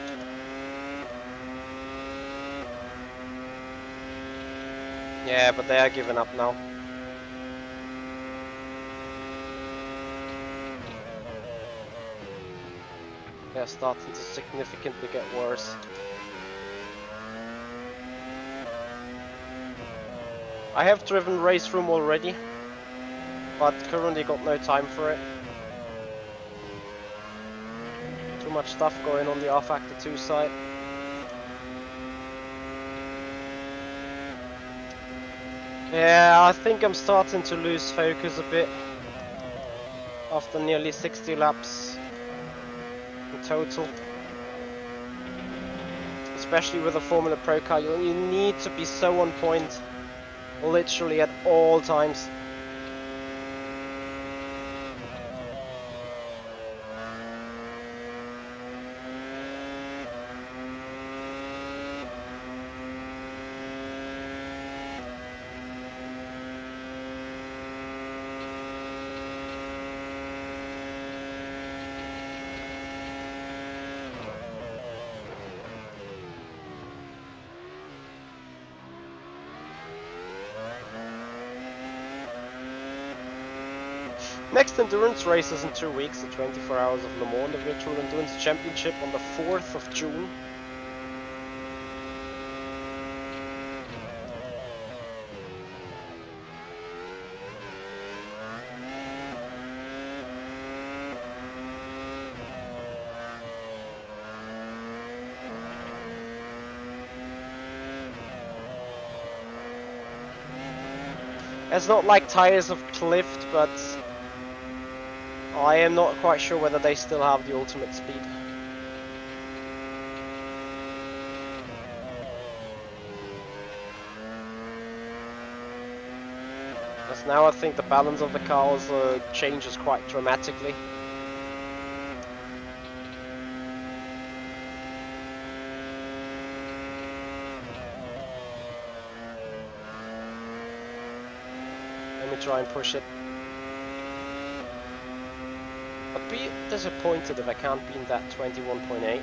Yeah, but they are giving up now. They're starting to significantly get worse. I have driven race room already, but currently got no time for it. much stuff going on the rFactor 2 side. Yeah, I think I'm starting to lose focus a bit after nearly 60 laps in total. Especially with a Formula Pro car, you need to be so on point, literally at all times. Next endurance race is in 2 weeks, the 24 Hours of Le Mans, the Virtual Endurance Championship on the 4th of June. It's not like tires have cliffed, but I am not quite sure whether they still have the ultimate speed. As now I think the balance of the cars changes quite dramatically. Let me try and push it. I'd be disappointed if I can't beat that 21.8.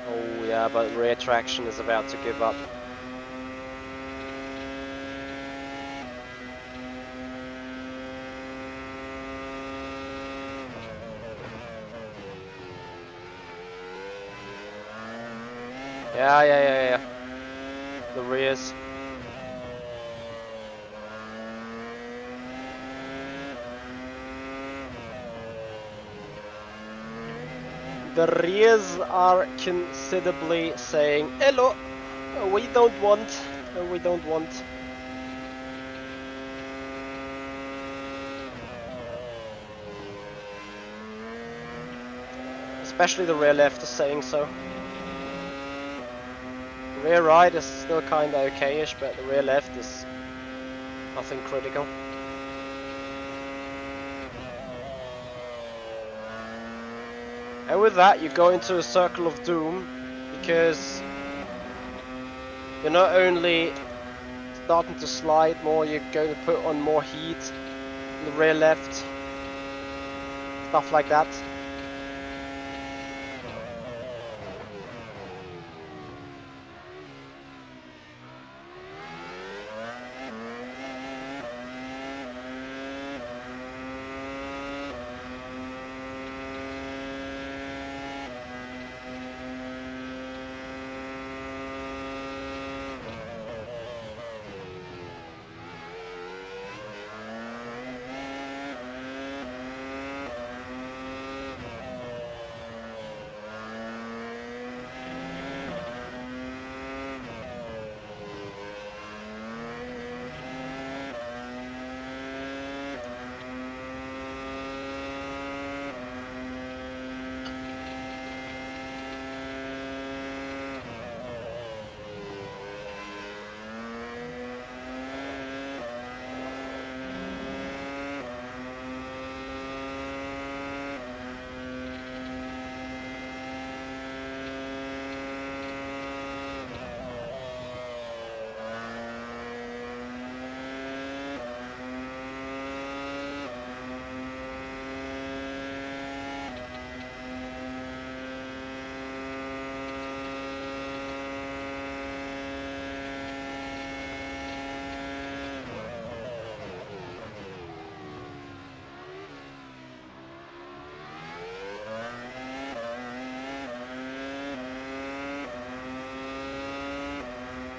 Oh yeah, but rear traction is about to give up. Yeah. The rears. The rears are considerably saying, hello, we don't want. Especially the rear left is saying so. Rear right is still kinda okayish, but the rear left is nothing critical. And with that, you go into a circle of doom, because you're not only starting to slide more, you're going to put on more heat in the rear left, stuff like that.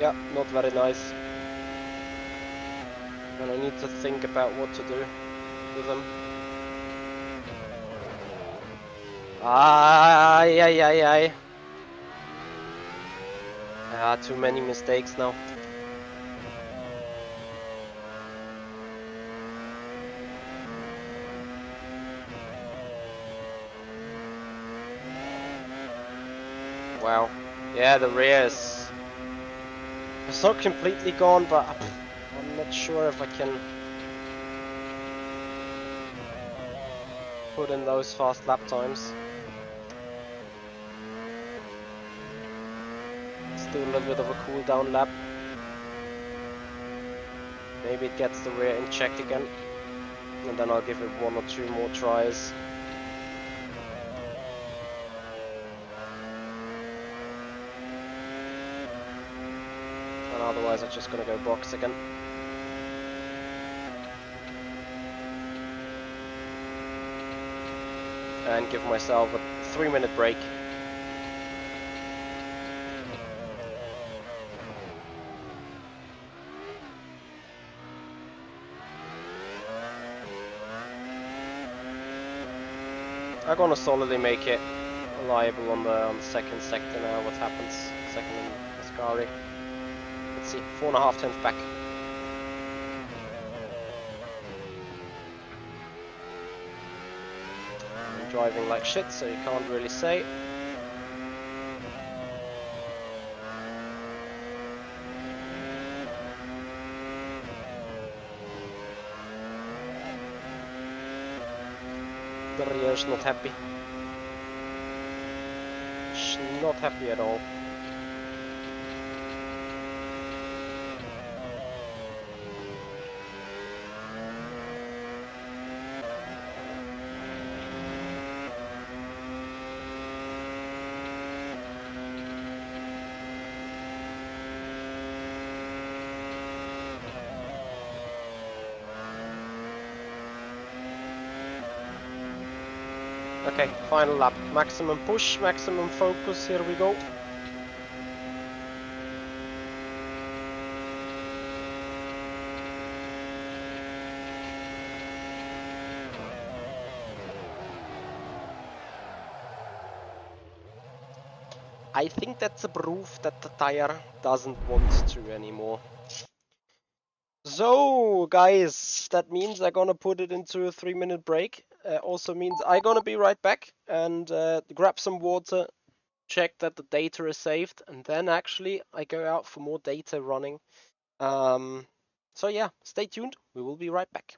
Yeah, not very nice. And I need to think about what to do with them. Ay, ay, ay, ay. Ah, too many mistakes now. Wow. Yeah, the rear is... It's not completely gone, but I'm not sure if I can put in those fast lap times. Let's do a little bit of a cool down lap. Maybe it gets the rear in check again. And then I'll give it 1 or 2 more tries. And otherwise I'm just gonna go box again. And give myself a 3-minute break. I'm gonna solidly make it reliable on the second sector now. What happens? Second in Ascari. Let's see, 4.5 tenths back. I'm driving like shit, so you can't really say. The rear's not happy. She's not happy at all. Okay, final lap. Maximum push, maximum focus, here we go. I think that's a proof that the tire doesn't want to anymore. So, guys, that means I'm gonna put it into a 3-minute break. Also means I'm gonna be right back and grab some water, check that the data is saved, and then actually I go out for more data running. So yeah, stay tuned. We will be right back.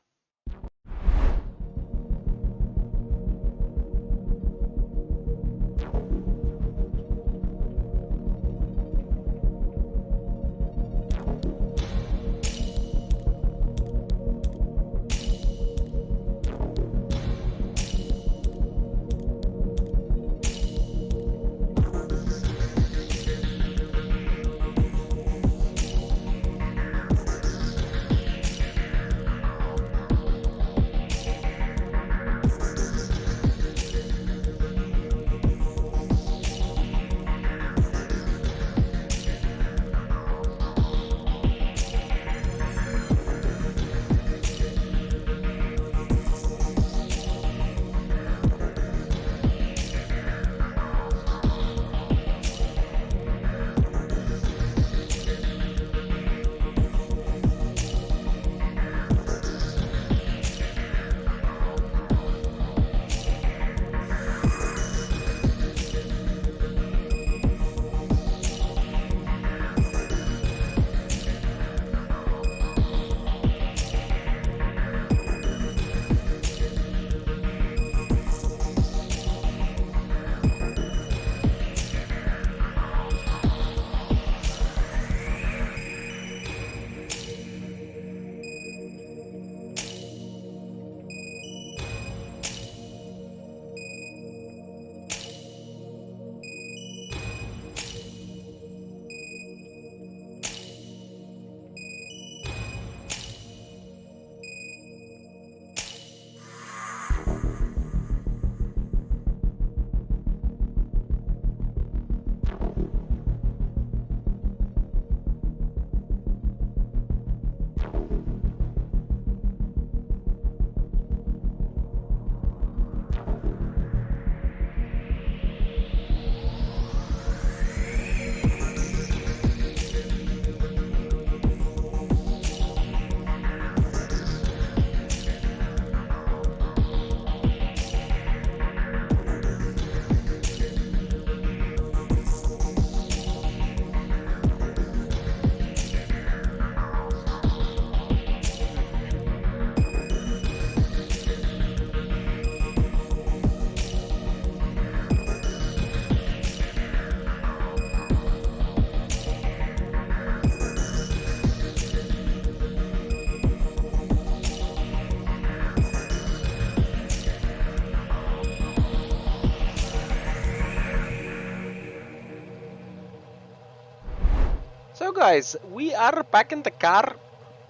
guys, we are back in the car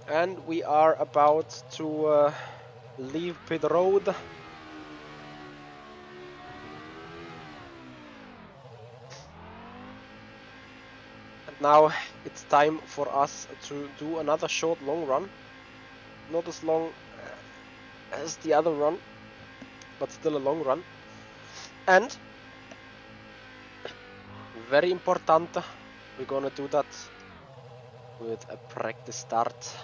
and we are about to leave pit road. And now it's time for us to do another short long run. Not as long as the other run, but still a long run. And very important, we're gonna do that with a practice start.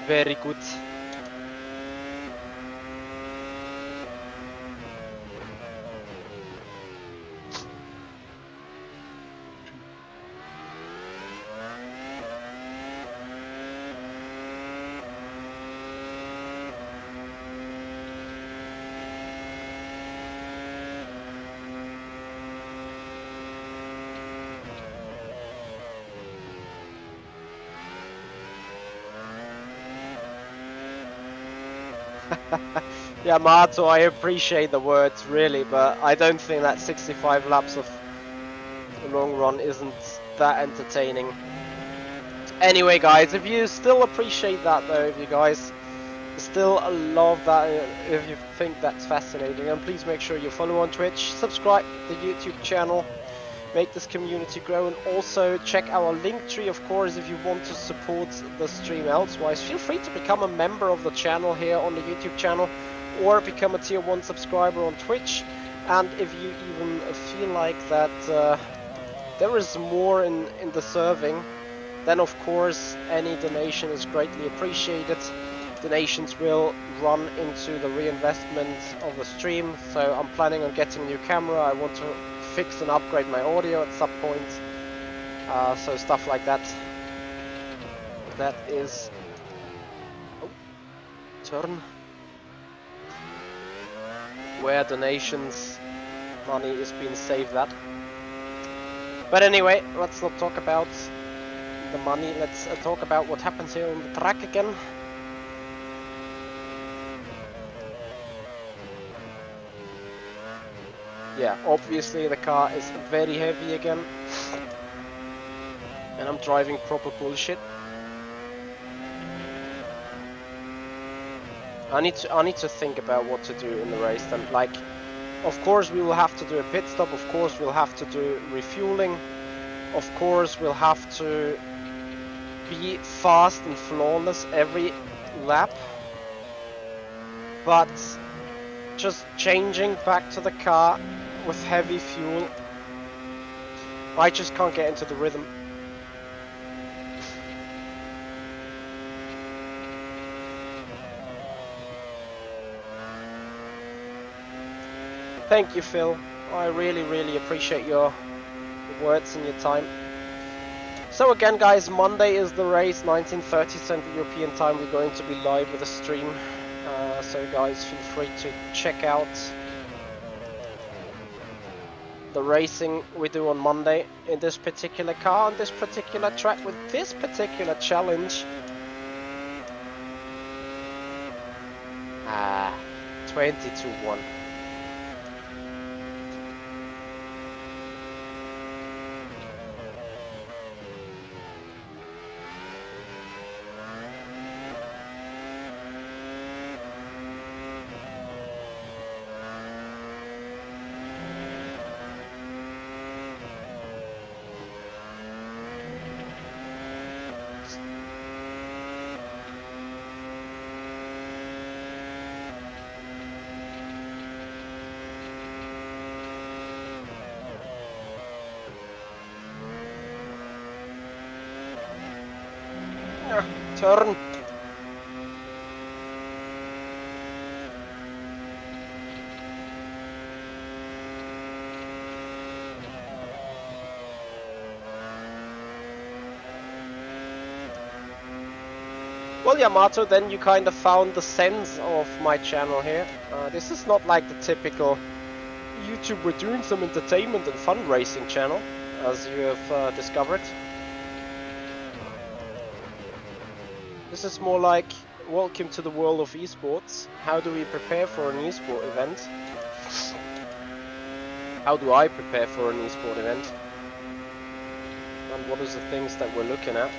Very good. Yeah, Mato, I appreciate the words really, but I don't think that 65 laps of long run isn't that entertaining. Anyway, guys, if you still appreciate that though, if you guys still love that, if you think that's fascinating, then please make sure you follow on Twitch, subscribe to the YouTube channel, make this community grow, and also check our link tree, of course, if you want to support the stream elsewise. Feel free to become a member of the channel here on the YouTube channel, or become a tier 1 subscriber on Twitch. And if you even feel like that there is more in the serving, then of course any donation is greatly appreciated. Donations will run into the reinvestment of the stream, so I'm planning on getting a new camera. I want to fix and upgrade my audio at some point, so stuff like that. That is turn where donations money is being saved at. But anyway, let's not talk about the money, let's talk about what happens here on the track again. Yeah, obviously the car is very heavy again, and I'm driving proper bullshit. I need to think about what to do in the race then. Like, of course we will have to do a pit stop, of course we'll have to do refueling, of course we'll have to be fast and flawless every lap, but just changing back to the car with heavy fuel, I just can't get into the rhythm. Thank you, Phil. I really appreciate your words and your time. So again, guys, Monday is the race, 19:30 Central European Time. We're going to be live with a stream. So guys, feel free to check out the racing we do on Monday in this particular car, on this particular track, with this particular challenge. 20-1. Turn. Well, Yamato, then you kind of found the sense of my channel here. This is not like the typical YouTube, we're doing some entertainment and fundraising channel, as you have discovered. This is more like welcome to the world of esports. How do we prepare for an esport event? How do I prepare for an esport event? And what is the things that we're looking at?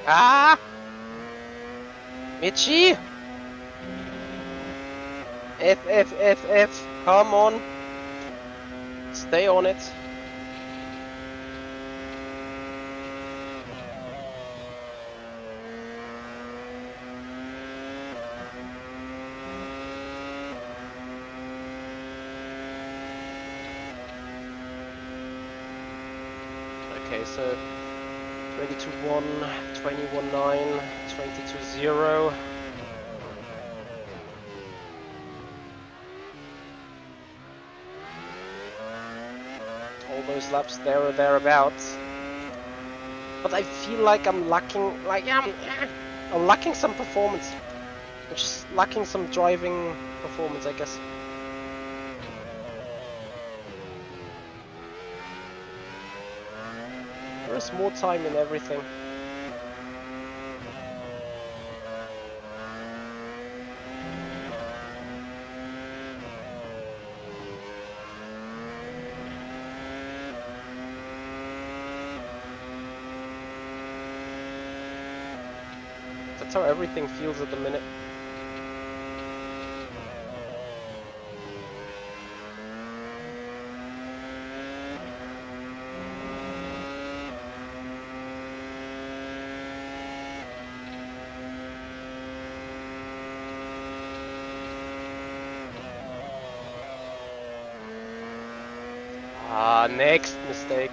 Ah! Mitchie! F. Come on. Stay on it. Okay, so 22-1, 21-9, 22-0. All those laps there or thereabouts. But I feel like I'm lacking, I'm lacking some performance. I'm just lacking some driving performance, I guess. There is more time in everything. That's how everything feels at the minute. Ah, next mistake.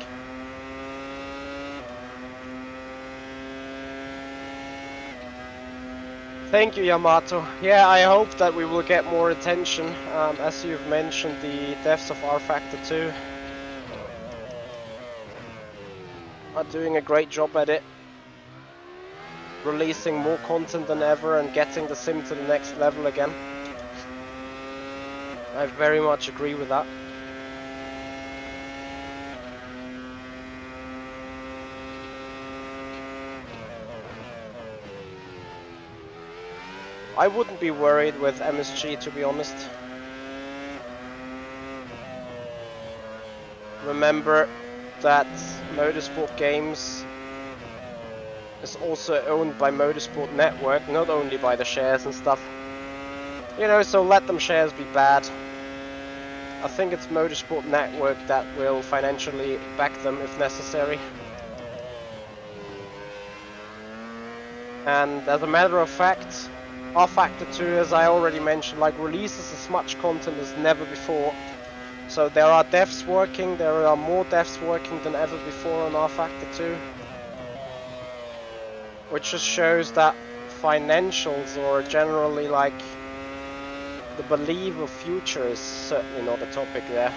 Thank you, Yamato. Yeah, I hope that we will get more attention. As you've mentioned, the devs of rFactor 2 are doing a great job at it. Releasing more content than ever and getting the sim to the next level again. I very much agree with that. I wouldn't be worried with MSG, to be honest. Remember that Motorsport Games is also owned by Motorsport Network, not only by the shares and stuff. You know, so let them shares be bad. I think it's Motorsport Network that will financially back them if necessary. And as a matter of fact, rFactor 2, as I already mentioned, like releases as much content as never before. So there are devs working, there are more devs working than ever before on rFactor 2. Which just shows that financials, or generally like the belief of future, is certainly not a topic there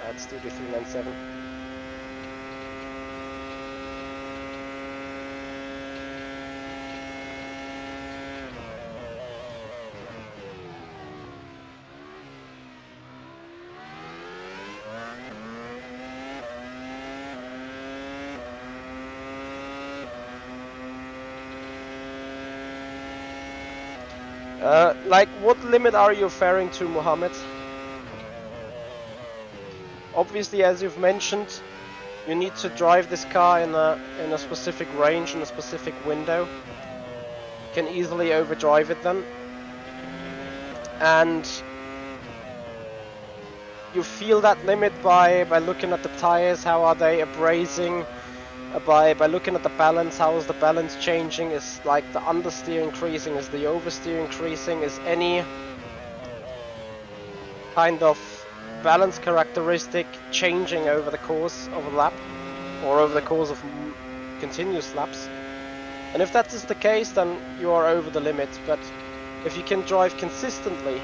at Studio 397. Like, what limit are you referring to, Mohammed? Obviously, as you've mentioned, you need to drive this car in a specific range, in a specific window. You can easily overdrive it then. And you feel that limit by looking at the tires, how are they abrasing, by looking at the balance, how is the balance changing, is like the understeer increasing, is the oversteer increasing, is any kind of balance characteristic changing over the course of a lap, or over the course of continuous laps. And if that is the case, then you are over the limit. But if you can drive consistently,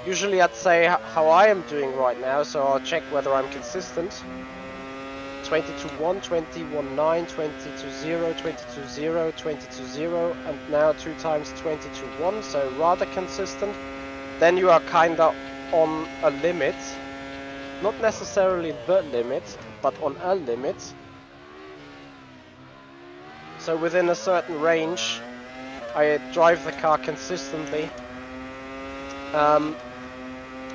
usually I'd say how I am doing right now, so I'll check whether I'm consistent. 20-1, 21-9, 20-0, 20-0, 20-0, and now 2 times 20-1, so rather consistent. Then you are kinda on a limit, not necessarily the limit, but on a limit. So within a certain range, I drive the car consistently.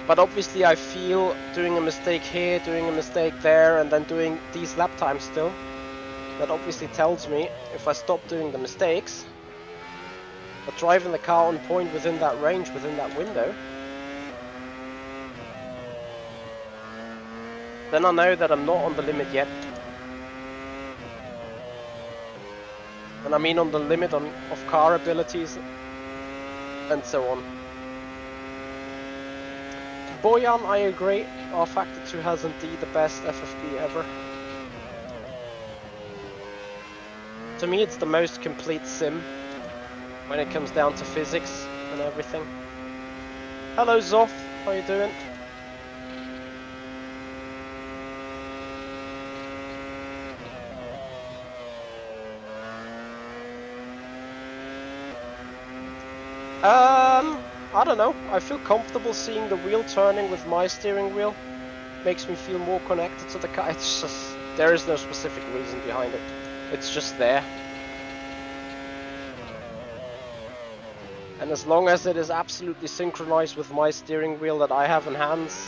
But obviously I feel doing a mistake here, doing a mistake there, and then doing these lap times still. That obviously tells me if I stop doing the mistakes, but driving the car on point within that range, within that window, then I know that I'm not on the limit yet. And I mean on the limit of car abilities and so on. Boyan, I agree, rFactor 2 has indeed the best FFP ever. To me it's the most complete sim when it comes down to physics and everything. Hello Zoff, how you doing? I don't know. I feel comfortable seeing the wheel turning with my steering wheel. Makes me feel more connected to the car. It's just, there is no specific reason behind it. It's just there. And as long as it is absolutely synchronized with my steering wheel that I have in hands,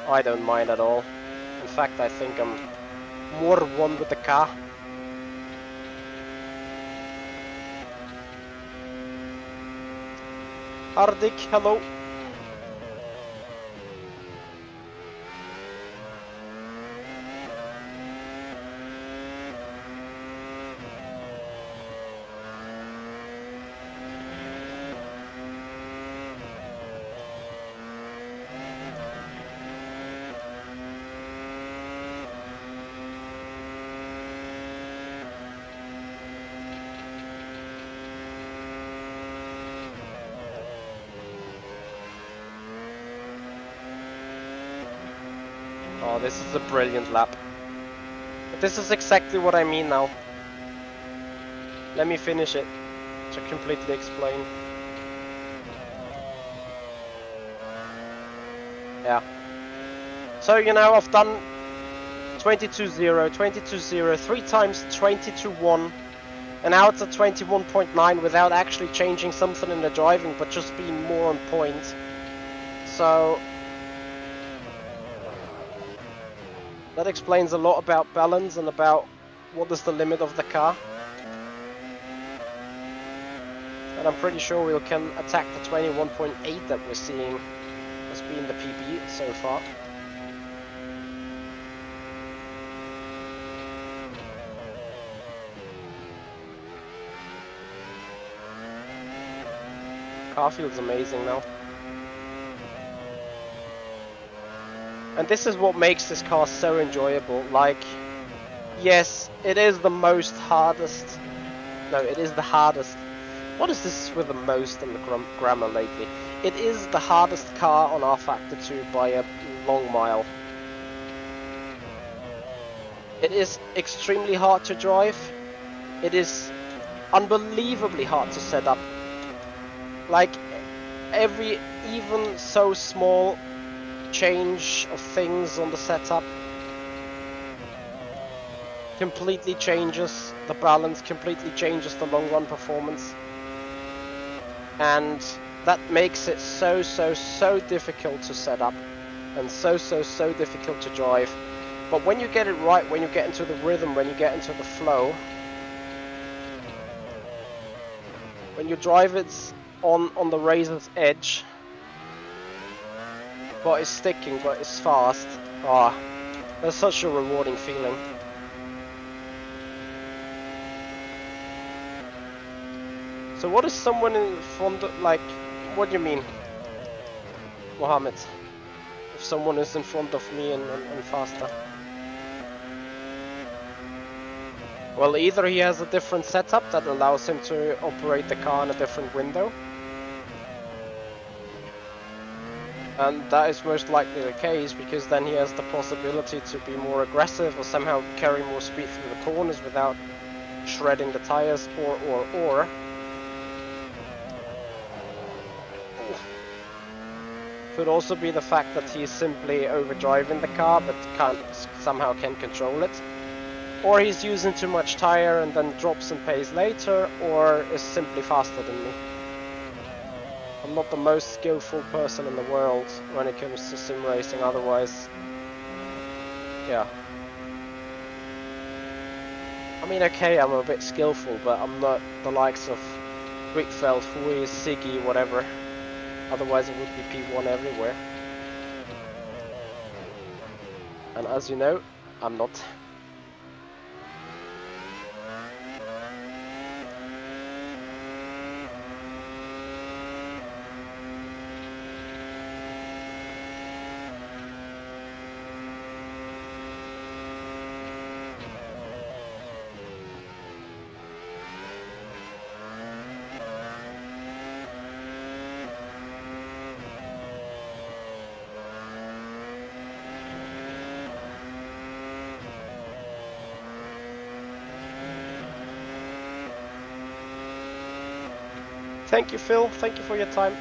I don't mind at all. In fact, I think I'm more one with the car. Hardik, hello. Oh, this is a brilliant lap. But this is exactly what I mean now. Let me finish it to completely explain. Yeah. So, you know, I've done 22-0, 22-0, 3 times 20-1, and now it's at 21.9 without actually changing something in the driving, but just being more on point. So that explains a lot about balance and about what is the limit of the car. And I'm pretty sure we can attack the 21.8 that we're seeing as being the PB so far. Car feels amazing now. And this is what makes this car so enjoyable. Like, yes, it is the most hardest. No, it is the hardest. What is this with the most and the grammar lately? It is the hardest car on rFactor 2 by a long mile. It is extremely hard to drive. It is unbelievably hard to set up. Like, every even so small change of things on the setup completely changes the balance, completely changes the long run performance, and that makes it so difficult to set up and so difficult to drive. But when you get it right, when you get into the rhythm, when you get into the flow, when you drive it on the razor's edge, but it's sticking, but it's fast. Ah, that's such a rewarding feeling. So what is someone in front of, like, what do you mean, Mohammed? If someone is in front of me and faster? Well, either he has a different setup that allows him to operate the car in a different window, and that is most likely the case, because then he has the possibility to be more aggressive or somehow carry more speed through the corners without shredding the tires, or could also be the fact that he's simply overdriving the car but somehow can control it. Or he's using too much tire and then drops in pace later, or is simply faster than me. I'm not the most skillful person in the world when it comes to sim racing, otherwise, yeah. I mean, okay, I'm a bit skillful, but I'm not the likes of Wickfeld, Hui, Siggy, whatever. Otherwise it would be P1 everywhere. And as you know, I'm not. Thank you, Phil. Thank you for your time.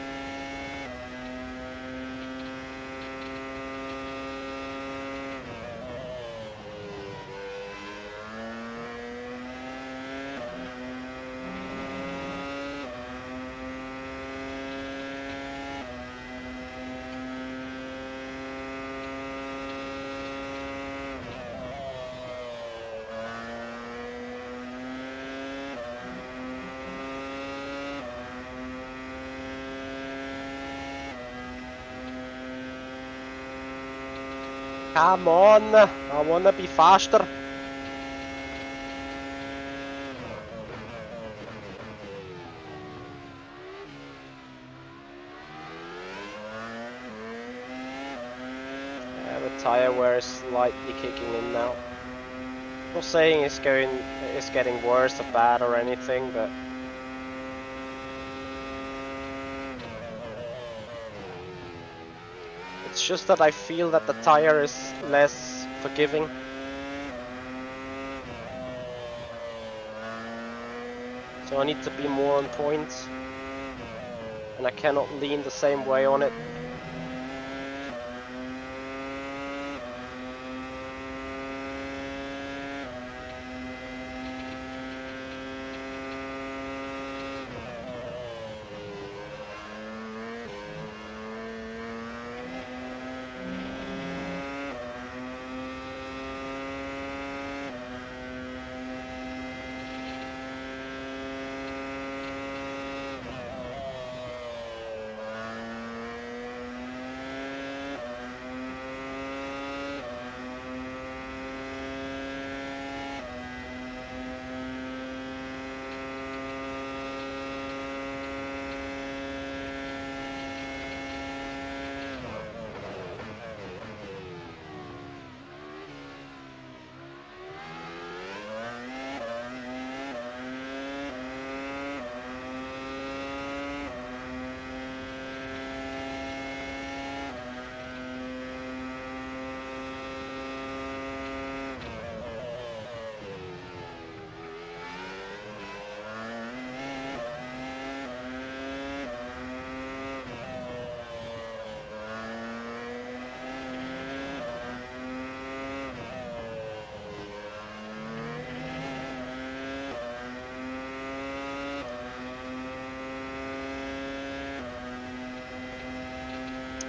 Come on, I wanna be faster. Yeah, the tire wear is slightly kicking in now. Not saying it's getting worse or bad or anything, but it's just that I feel that the tire is less forgiving. So I need to be more on point, and I cannot lean the same way on it.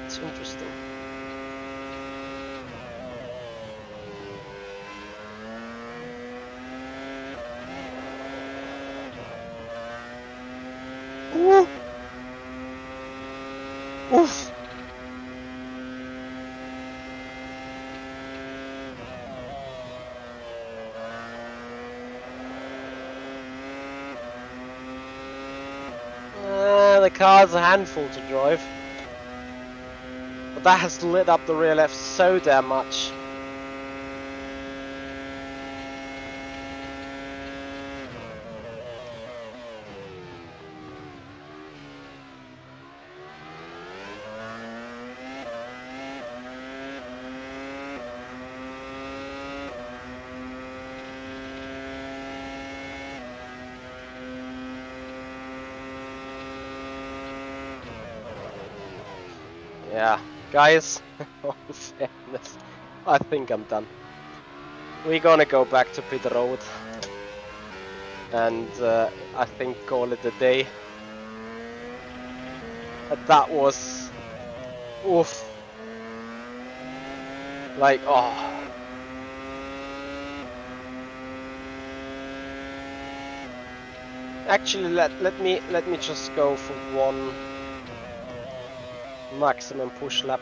It's interesting. Ooh. Oof. The car's a handful to drive. But that has lit up the rear left so damn much. Yeah, guys, all fairness, I think I'm done. We're gonna go back to pit road and I think call it a day. That was oof. Like, oh. Actually, let me just go for one maximum push lap.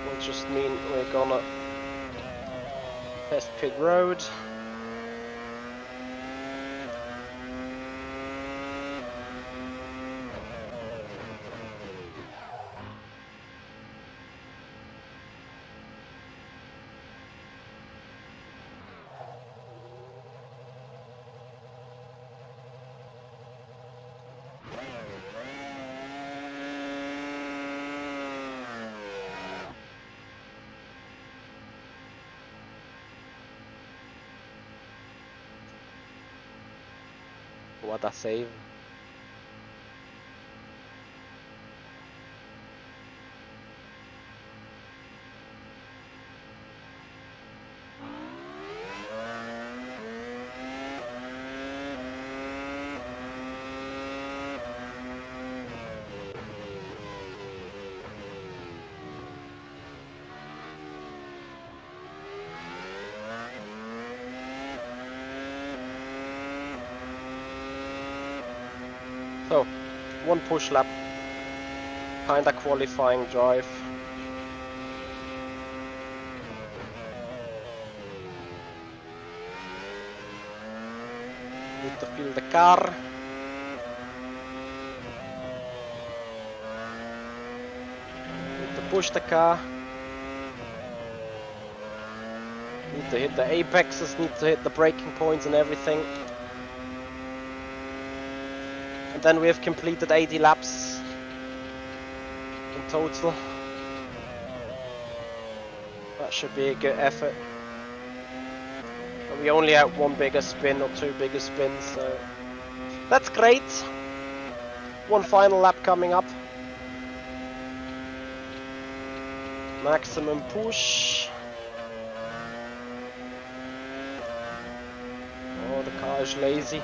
Will just mean we're gonna test pit road. What a save. So, one push lap, kinda qualifying drive. Need to fill the car. Need to push the car. Need to hit the apexes, need to hit the braking points and everything. And then we have completed 80 laps in total. That should be a good effort. And we only had one bigger spin or two bigger spins, so that's great. One final lap coming up. Maximum push. Oh, the car is lazy.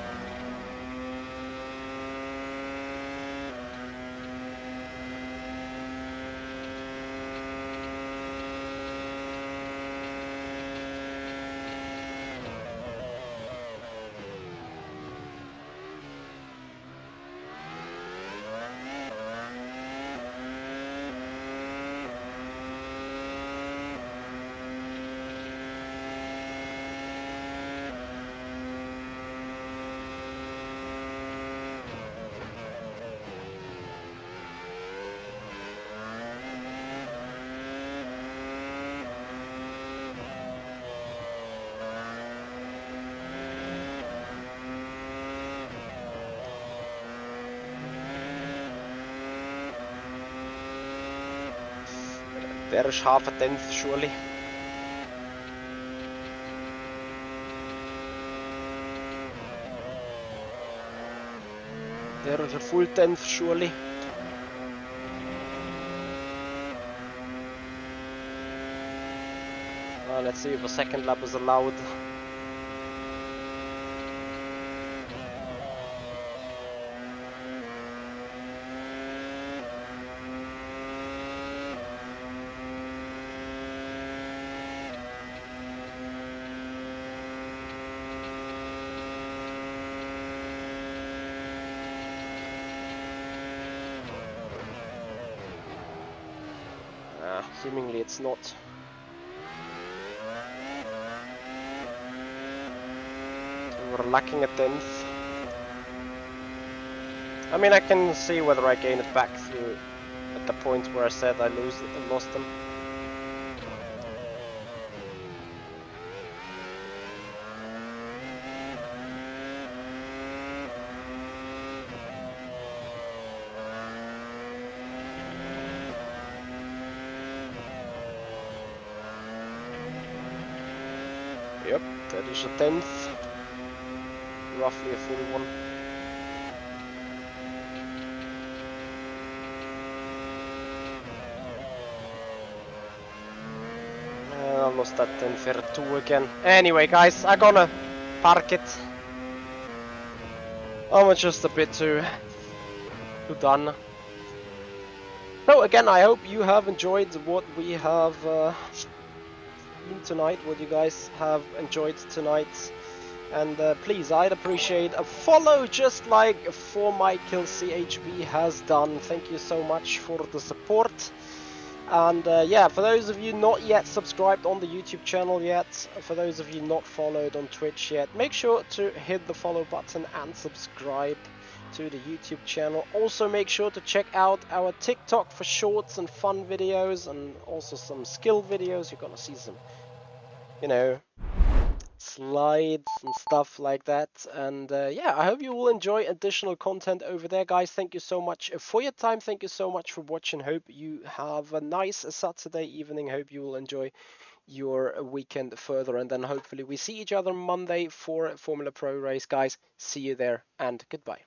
There is half a tenth surely. There is a full tenth surely. Let's see if a second lap is allowed. Seemingly it's not. So we're lacking a tenth. I mean, I can see whether I gain it back through at the point where I said I lost them. Yep, that is a 10th. Roughly a full one. I lost that 10.2 again. Anyway, guys, I'm gonna park it. I'm just a bit too done. So again, I hope you have enjoyed what we have seen tonight, what you guys have enjoyed tonight. And please, I'd appreciate a follow, just like For Michael CHB has done. Thank you so much for the support. And yeah, for those of you not yet subscribed on the YouTube channel yet, for those of you not followed on Twitch yet, make sure to hit the follow button and subscribe to the YouTube channel. Also make sure to check out our TikTok for shorts and fun videos, and also some skill videos. You're gonna see some, you know, slides and stuff like that. And yeah, I hope you will enjoy additional content over there, guys. Thank you so much for your time. Thank you so much for watching. Hope you have a nice Saturday evening. Hope you will enjoy your weekend further, and then hopefully we see each other Monday for Formula Pro race, guys. See you there, and goodbye.